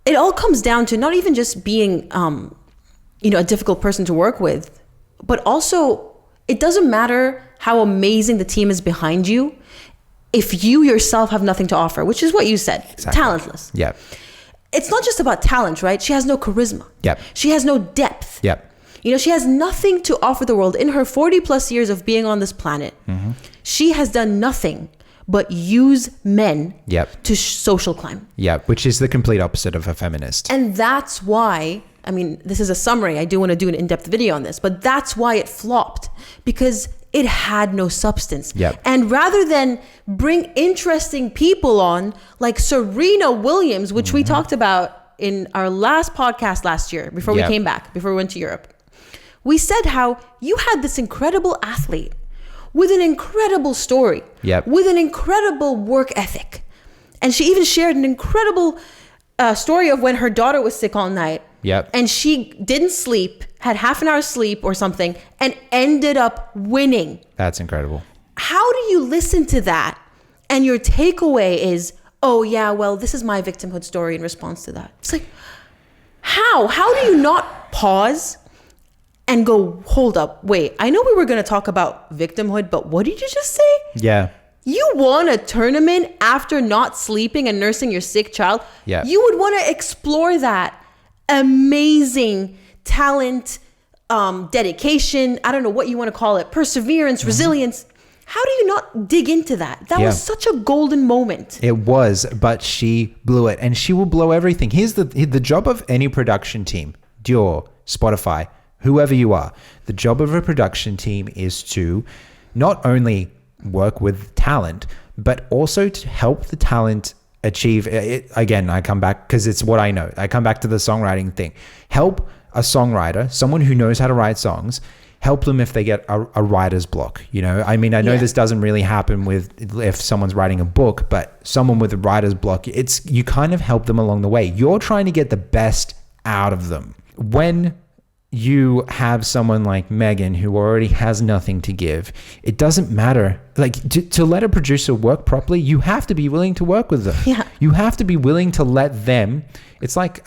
S1: it all comes down to not even just being, a difficult person to work with, but also it doesn't matter how amazing the team is behind you if you yourself have nothing to offer, which is what you said, talentless.
S2: Yeah.
S1: It's not just about talent, right? She has no charisma.
S2: Yep.
S1: She has no depth.
S2: Yep.
S1: She has nothing to offer the world. In her 40 plus years of being on this planet, she has done nothing but use men to social climb. Yeah,
S2: which is the complete opposite of a feminist.
S1: And that's why, I mean, this is a summary. I do want to do an in-depth video on this, but that's why it flopped, because it had no substance.
S2: Yep.
S1: And rather than bring interesting people on like Serena Williams, which we talked about in our last podcast last year before we came back, before we went to Europe, we said how you had this incredible athlete with an incredible story, with an incredible work ethic. And she even shared an incredible story of when her daughter was sick all night. And she didn't sleep, had half an hour sleep or something, and ended up winning.
S2: That's incredible.
S1: How do you listen to that and your takeaway is, oh yeah, well, this is my victimhood story in response to that? It's like, how? How do you not pause and go, hold up, wait, I know we were going to talk about victimhood, but what did you just say?
S2: Yeah.
S1: You won a tournament after not sleeping and nursing your sick child.
S2: Yeah.
S1: You would want to explore that amazing talent, dedication, I don't know what you want to call it, perseverance, resilience. How do you not dig into that? That was such a golden moment.
S2: It was, but she blew it, and she will blow everything. Here's the job of any production team, Dior, Spotify, whoever you are. The job of a production team is to not only work with talent, but also to help the talent achieve it. Again, I come back because it's what I know. I come back to the songwriting thing. Help a songwriter, someone who knows how to write songs, help them if they get a writer's block. I mean, I know this doesn't really happen with if someone's writing a book, but someone with a writer's block, you kind of help them along the way. You're trying to get the best out of them. When you have someone like Meghan who already has nothing to give, it doesn't matter. Like to let a producer work properly, you have to be willing to work with them.
S1: Yeah.
S2: You have to be willing to let them. It's like,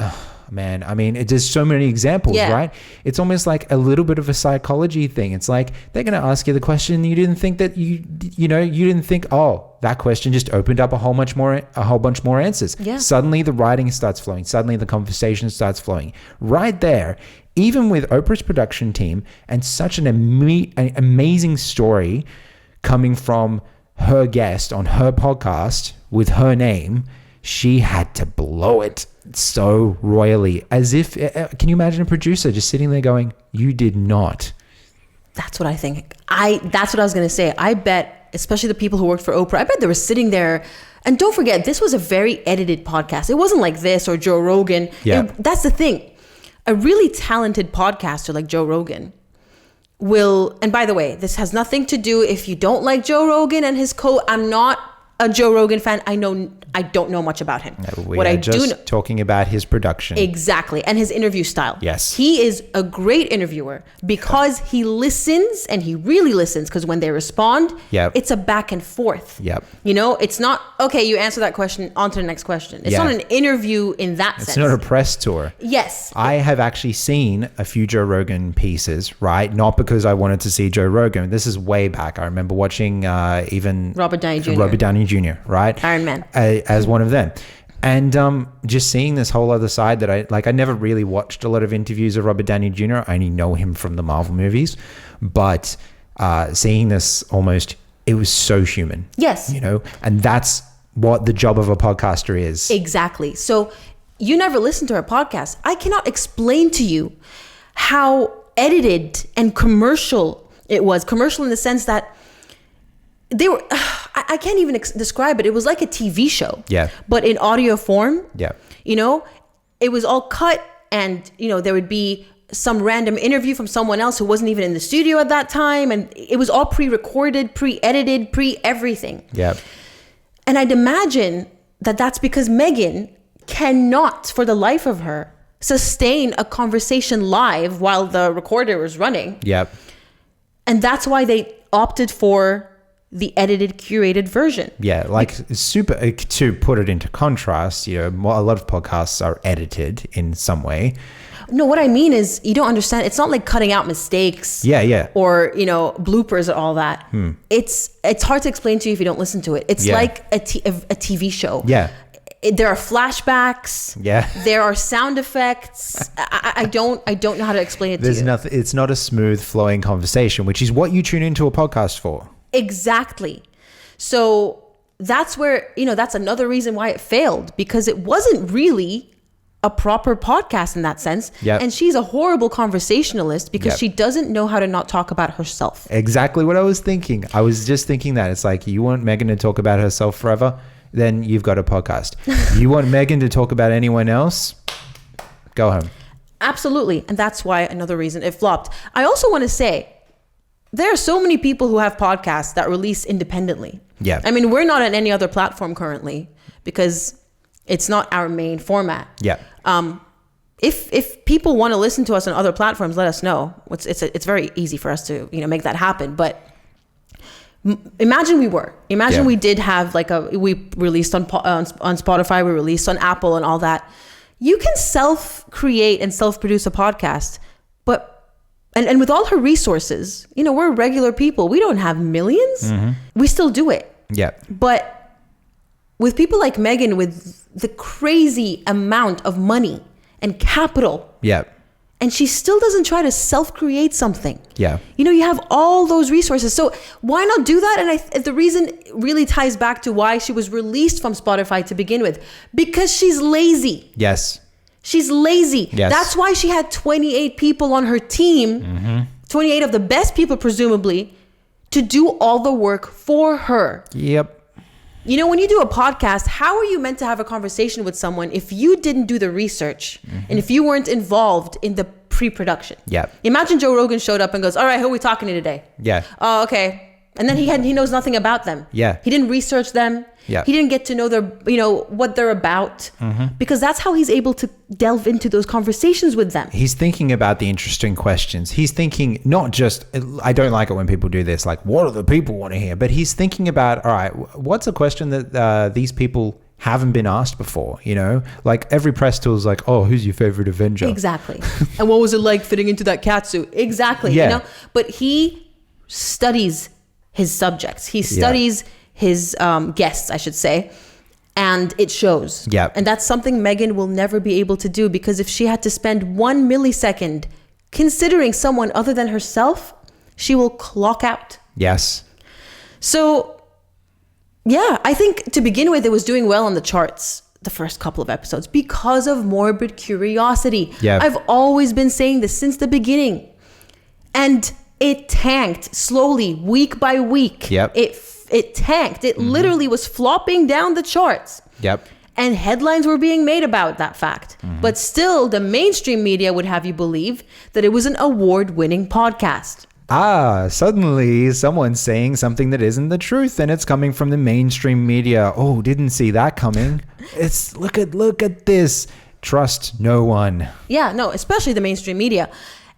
S2: man, I mean, there's so many examples, right? It's almost like a little bit of a psychology thing. It's like they're going to ask you the question you didn't think that you didn't think, oh, that question just opened up a whole bunch more answers.
S1: Yeah.
S2: Suddenly the writing starts flowing. Suddenly the conversation starts flowing. Right there. Even with Oprah's production team and such an amazing story coming from her guest on her podcast with her name, she had to blow it so royally. As if, can you imagine a producer just sitting there going, you did not?
S1: That's what I think. That's what I was going to say. I bet, especially the people who worked for Oprah, I bet they were sitting there. And don't forget, this was a very edited podcast. It wasn't like this or Joe Rogan.
S2: Yeah.
S1: That's the thing. A really talented podcaster like Joe Rogan will, and by the way, this has nothing to do if you don't like Joe Rogan and his I'm not a Joe Rogan fan. I don't know much about him.
S2: What I do know, talking about his production.
S1: Exactly. And his interview style.
S2: Yes.
S1: He is a great interviewer because he listens, and he really listens, because when they respond, it's a back and forth.
S2: Yep.
S1: It's not, okay, you answer that question, on to the next question. It's not an interview in that sense.
S2: It's not a press tour.
S1: Yes.
S2: I have actually seen a few Joe Rogan pieces, right? Not because I wanted to see Joe Rogan. This is way back. I remember watching even
S1: Robert Downey Jr.,
S2: right?
S1: Iron Man.
S2: As one of them. And just seeing this whole other side that I never really watched a lot of interviews of Robert Downey Jr. I only know him from the Marvel movies, but seeing this it was so human.
S1: Yes.
S2: And that's what the job of a podcaster is.
S1: Exactly. So you never listened to our podcast. I cannot explain to you how edited and commercial it was. Commercial in the sense that they were, I can't even describe it. It was like a TV show.
S2: Yeah.
S1: But in audio form.
S2: Yeah.
S1: It was all cut and there would be some random interview from someone else who wasn't even in the studio at that time, and it was all pre-recorded, pre-edited, pre-everything.
S2: Yeah.
S1: And I'd imagine that that's because Meghan cannot, for the life of her, sustain a conversation live while the recorder was running.
S2: Yep.
S1: And that's why they opted for the edited, curated version.
S2: Yeah, like super, to put it into contrast, a lot of podcasts are edited in some way.
S1: No, what I mean is you don't understand. It's not like cutting out mistakes.
S2: Yeah.
S1: Or, bloopers and all that. It's hard to explain to you if you don't listen to it. It's like a TV show.
S2: Yeah.
S1: There are flashbacks.
S2: Yeah.
S1: There are sound effects. I don't know how to explain it to you.
S2: Nothing. It's not a smooth flowing conversation, which is what you tune into a podcast for.
S1: Exactly. So that's where, that's another reason why it failed, because it wasn't really a proper podcast in that sense.
S2: Yep.
S1: And she's a horrible conversationalist because she doesn't know how to not talk about herself.
S2: Exactly what I was thinking. I was just thinking that. It's like, you want Meghan to talk about herself forever? Then you've got a podcast. You want Meghan to talk about anyone else? Go home.
S1: Absolutely. And that's why another reason it flopped. I also want to say, there are so many people who have podcasts that release independently.
S2: Yeah.
S1: I mean, we're not on any other platform currently because it's not our main format.
S2: Yeah.
S1: If people want to listen to us on other platforms, let us know. It's very easy for us to make that happen. But imagine we did have we released on Spotify, we released on Apple and all that. You can self-create and self-produce a podcast, but and with all her resources, we're regular people. We don't have millions. Mm-hmm. We still do it.
S2: Yeah.
S1: But with people like Meghan, with the crazy amount of money and capital.
S2: Yeah.
S1: And she still doesn't try to self-create something.
S2: Yeah.
S1: You have all those resources. So why not do that? And the reason really ties back to why she was released from Spotify to begin with. Because she's lazy.
S2: Yes.
S1: She's lazy.
S2: Yes.
S1: That's why she had 28 people on her team, 28 of the best people, presumably, to do all the work for her.
S2: Yep.
S1: When you do a podcast, how are you meant to have a conversation with someone if you didn't do the research and if you weren't involved in the pre-production?
S2: Yeah.
S1: Imagine Joe Rogan showed up and goes, all right, who are we talking to today?
S2: Yeah.
S1: Oh, okay. And then he knows nothing about them.
S2: Yeah.
S1: He didn't research them.
S2: Yeah.
S1: He didn't get to know what they're about, because that's how he's able to delve into those conversations with them.
S2: He's thinking about the interesting questions. He's thinking not just, I don't like it when people do this, like, what do the people want to hear? But he's thinking about, all right, what's a question that these people haven't been asked before? Like every press tool is like, oh, who's your favorite Avenger?
S1: Exactly. And what was it like fitting into that cat suit? Exactly.
S2: Yeah.
S1: But he studies his subjects. He studies his guests, I should say, and it shows.
S2: Yeah.
S1: And that's something Meghan will never be able to do, because if she had to spend 1 millisecond considering someone other than herself, she will clock out.
S2: Yes.
S1: So, yeah, I think to begin with, it was doing well on the charts the first couple of episodes because of morbid curiosity.
S2: Yeah.
S1: I've always been saying this since the beginning. And it tanked slowly, week by week.
S2: Yep.
S1: It tanked. It literally was flopping down the charts.
S2: Yep.
S1: And headlines were being made about that fact. But still, the mainstream media would have you believe that it was an award-winning podcast.
S2: Suddenly someone's saying something that isn't the truth, and it's coming from the mainstream media. Oh, didn't see that coming. It's look at this. Trust no one.
S1: Yeah, no, especially the mainstream media.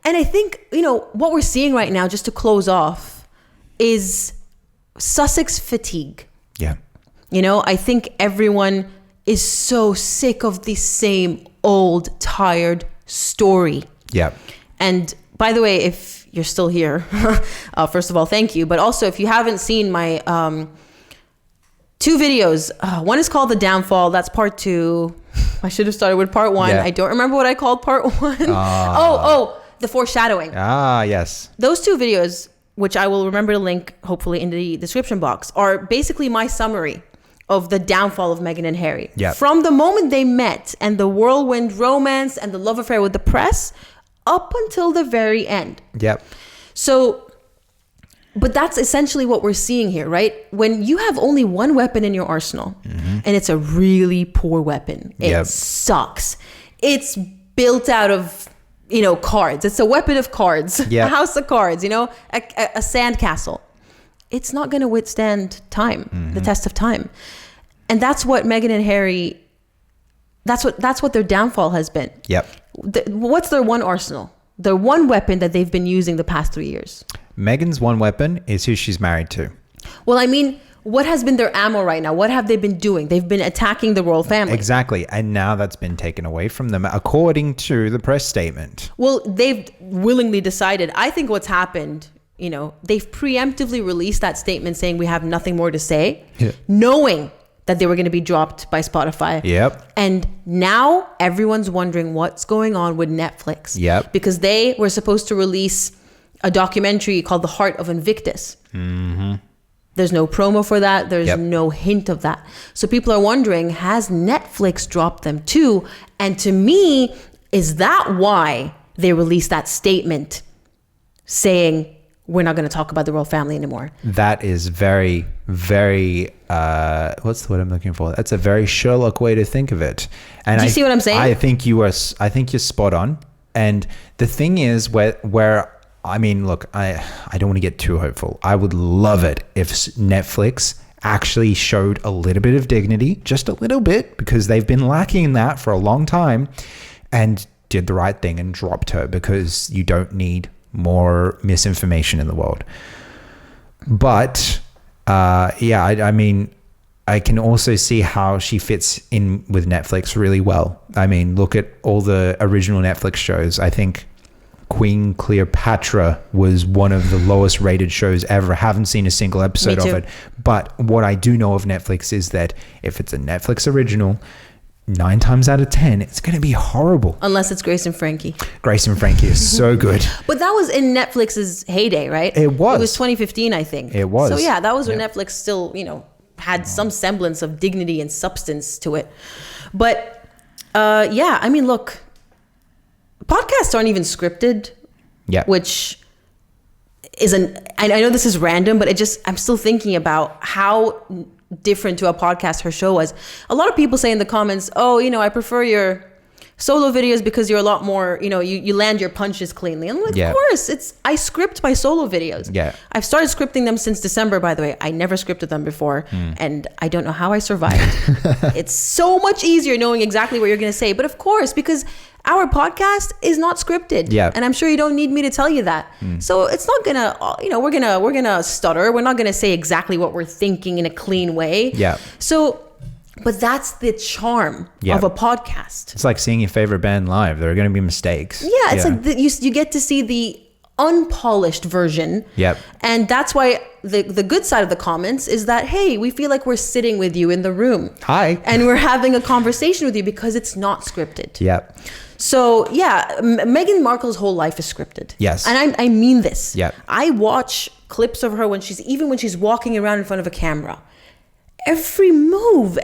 S1: And I think, what we're seeing right now, just to close off, is Sussex fatigue.
S2: Yeah.
S1: I think everyone is so sick of the same old, tired story.
S2: Yeah.
S1: And by the way, if you're still here, first of all, thank you. But also, if you haven't seen my 2 videos, one is called The Downfall. That's part 2. I should have started with part 1.
S2: Yeah.
S1: I don't remember what I called part 1. The foreshadowing.
S2: Yes.
S1: Those 2 videos, which I will remember to link hopefully in the description box, are basically my summary of the downfall of Meghan and Harry.
S2: Yeah.
S1: From the moment they met and the whirlwind romance and the love affair with the press up until the very end.
S2: Yep.
S1: So, but that's essentially what we're seeing here, right? When you have only one weapon in your arsenal and it's a really poor weapon, it sucks. It's built out of, cards. It's a weapon of cards,
S2: Yeah.
S1: a house of cards, a sand castle. It's not going to withstand time, the test of time. And that's what Meghan and Harry, that's what their downfall has been.
S2: Yep.
S1: What's their one arsenal? Their one weapon that they've been using the past 3 years.
S2: Meghan's one weapon is who she's married to.
S1: Well, I mean, what has been their ammo right now? What have they been doing? They've been attacking the royal family.
S2: Exactly. And now that's been taken away from them, according to the press statement.
S1: Well, they've willingly decided. I think what's happened, they've preemptively released that statement saying we have nothing more to say, knowing that they were going to be dropped by Spotify.
S2: Yep.
S1: And now everyone's wondering what's going on with Netflix.
S2: Yep.
S1: Because they were supposed to release a documentary called The Heart of Invictus. Mm-hmm. There's no promo for that. There's no hint of that. So people are wondering, has Netflix dropped them too? And to me, is that why they released that statement saying, we're not going to talk about the royal family anymore?
S2: That is very, very, what's the word I'm looking for? That's a very Sherlock way to think of it. And
S1: Do you see what I'm saying?
S2: I think you're spot on. And the thing is where I mean, look, I don't want to get too hopeful. I would love it if Netflix actually showed a little bit of dignity, just a little bit, because they've been lacking that for a long time, and did the right thing and dropped her, because you don't need more misinformation in the world. But I mean, I can also see how she fits in with Netflix really well. I mean, look at all the original Netflix shows. I think Queen Cleopatra was one of the lowest rated shows ever. Haven't seen a single episode of it. But what I do know of Netflix is that if it's a Netflix original, 9 times out of 10, it's going to be horrible.
S1: Unless it's Grace and Frankie.
S2: Grace and Frankie is so good.
S1: But that was in Netflix's heyday, right?
S2: It was.
S1: It was 2015, I think.
S2: It was.
S1: So yeah, that was when Netflix still, had some semblance of dignity and substance to it. But I mean, look, podcasts aren't even scripted.
S2: Yeah.
S1: Which I know this is random, but I'm still thinking about how different to a podcast her show was. A lot of people say in the comments, I prefer your solo videos because you're a lot more, you land your punches cleanly. I'm like, of course, I script my solo videos.
S2: Yeah.
S1: I've started scripting them since December, by the way. I never scripted them before, and I don't know how I survived. It's so much easier knowing exactly what you're going to say. But of course, because our podcast is not scripted.
S2: Yeah.
S1: And I'm sure you don't need me to tell you that. So it's not gonna, we're gonna stutter. We're not gonna say exactly what we're thinking in a clean way.
S2: Yeah.
S1: So, but that's the charm of a podcast.
S2: It's like seeing your favorite band live. There are going to be mistakes.
S1: Yeah. It's like you get to see the unpolished version.
S2: Yep.
S1: And that's why the good side of the comments is that, hey, we feel like we're sitting with you in the room.
S2: Hi.
S1: And we're having a conversation with you because it's not scripted.
S2: Yep.
S1: So Meghan Markle's whole life is scripted.
S2: Yes.
S1: And I mean this.
S2: Yep.
S1: I watch clips of her when she's walking around in front of a camera. Every move,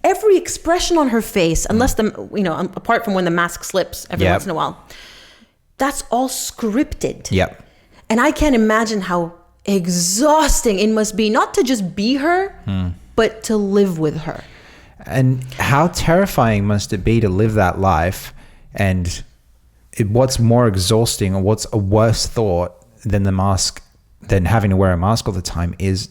S1: every expression on her face, unless apart from when the mask slips every once in a while, that's all scripted.
S2: Yep.
S1: And I can't imagine how exhausting it must be, not to just be her, but to live with her.
S2: And how terrifying must it be to live that life? And what's more exhausting, or what's a worse thought than having to wear a mask all the time, is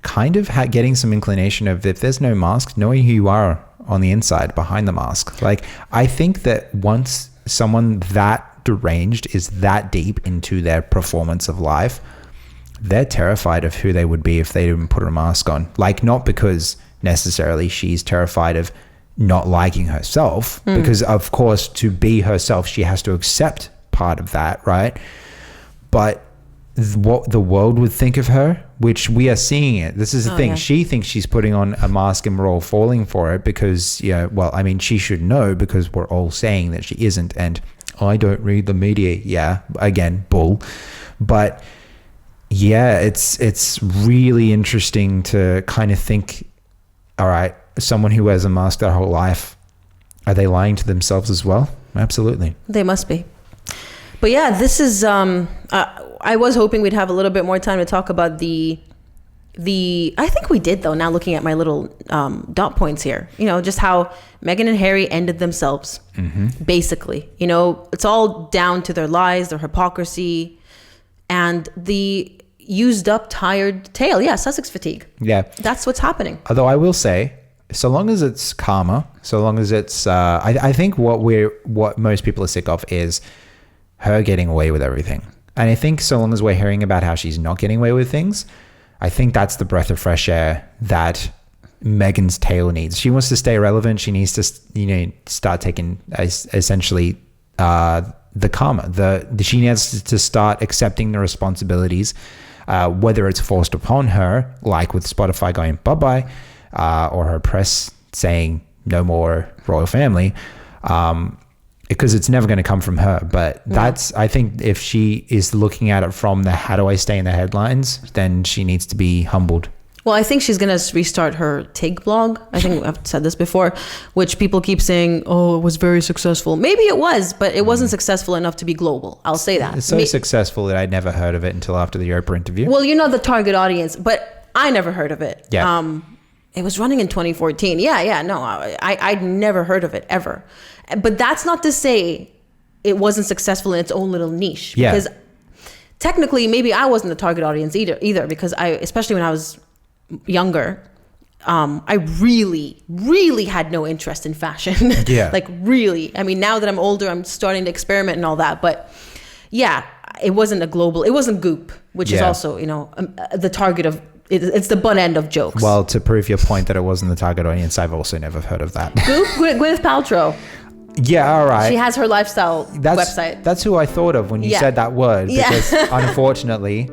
S2: kind of getting some inclination of, if there's no mask, knowing who you are on the inside behind the mask. Like, I think that once someone that deranged is that deep into their performance of life, they're terrified of who they would be if they didn't put a mask on. Like, not because necessarily she's terrified of not liking herself, because of course, to be herself, she has to accept part of that, right? But what the world would think of her, which we are seeing it. This is the thing. Yeah. She thinks she's putting on a mask and we're all falling for it because, she should know, because we're all saying that she isn't. And I don't read the media. Yeah. Again, bull. But yeah, it's really interesting to kind of think, all right, someone who wears a mask their whole life, are they lying to themselves as well? Absolutely.
S1: They must be. But yeah, this is, I was hoping we'd have a little bit more time to talk about the I think we did though, now looking at my little dot points here, just how Meghan and Harry ended themselves, basically. It's all down to their lies, their hypocrisy, and the used up, tired tale. Yeah, Sussex fatigue.
S2: Yeah.
S1: That's what's happening.
S2: Although I will say, so long as it's karma, so long as it's, I think what most people are sick of is her getting away with everything. And I think so long as we're hearing about how she's not getting away with things, I think that's the breath of fresh air that Meghan's tale needs. She wants to stay relevant. She needs to, start taking essentially the karma. She needs to start accepting the responsibilities, whether it's forced upon her, like with Spotify going bye-bye, or her press saying no more royal family, because it's never going to come from her. But that's, I think if she is looking at it from the how do I stay in the headlines, then she needs to be humbled.
S1: Well, I think she's going to restart her TIG blog. I think I've said this before, which people keep saying, oh, it was very successful. Maybe it was, but it wasn't successful enough to be global. I'll say that.
S2: It's so successful that I'd never heard of it until after the Oprah interview.
S1: Well, you're not the target audience, but I never heard of it.
S2: Yeah.
S1: It was running in 2014. No, I'd never heard of it ever. But that's not to say it wasn't successful in its own little niche.
S2: Yeah.
S1: Because technically, maybe I wasn't the target audience either because especially when I was younger, I really, really had no interest in fashion.
S2: Yeah.
S1: Like really. I mean, now that I'm older, I'm starting to experiment and all that. But yeah, it wasn't Goop, which is also, the target of, it's the butt end of jokes.
S2: Well, to prove your point that it wasn't the target audience, I've also never heard of that.
S1: Goop, Gwyneth Paltrow.
S2: Yeah, all right.
S1: She has her lifestyle website.
S2: That's who I thought of when you said that word. Because unfortunately,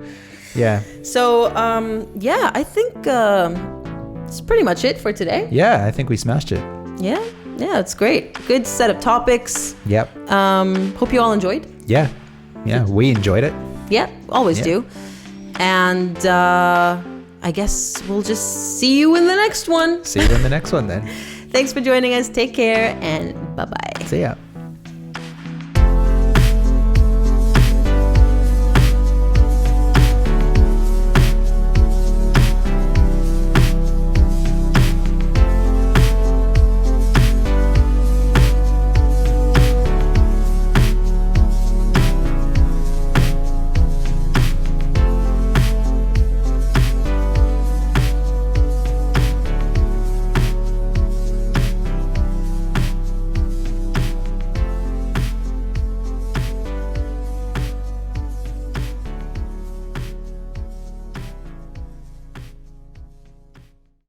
S2: yeah.
S1: So, I think it's pretty much it for today.
S2: Yeah, I think we smashed it.
S1: Yeah, it's great. Good set of topics.
S2: Yep.
S1: Hope you all enjoyed.
S2: Yeah, we enjoyed it.
S1: Yeah, always do. And I guess we'll just see you in the next one.
S2: See you in the next one then.
S1: Thanks for joining us. Take care and bye-bye.
S2: See ya.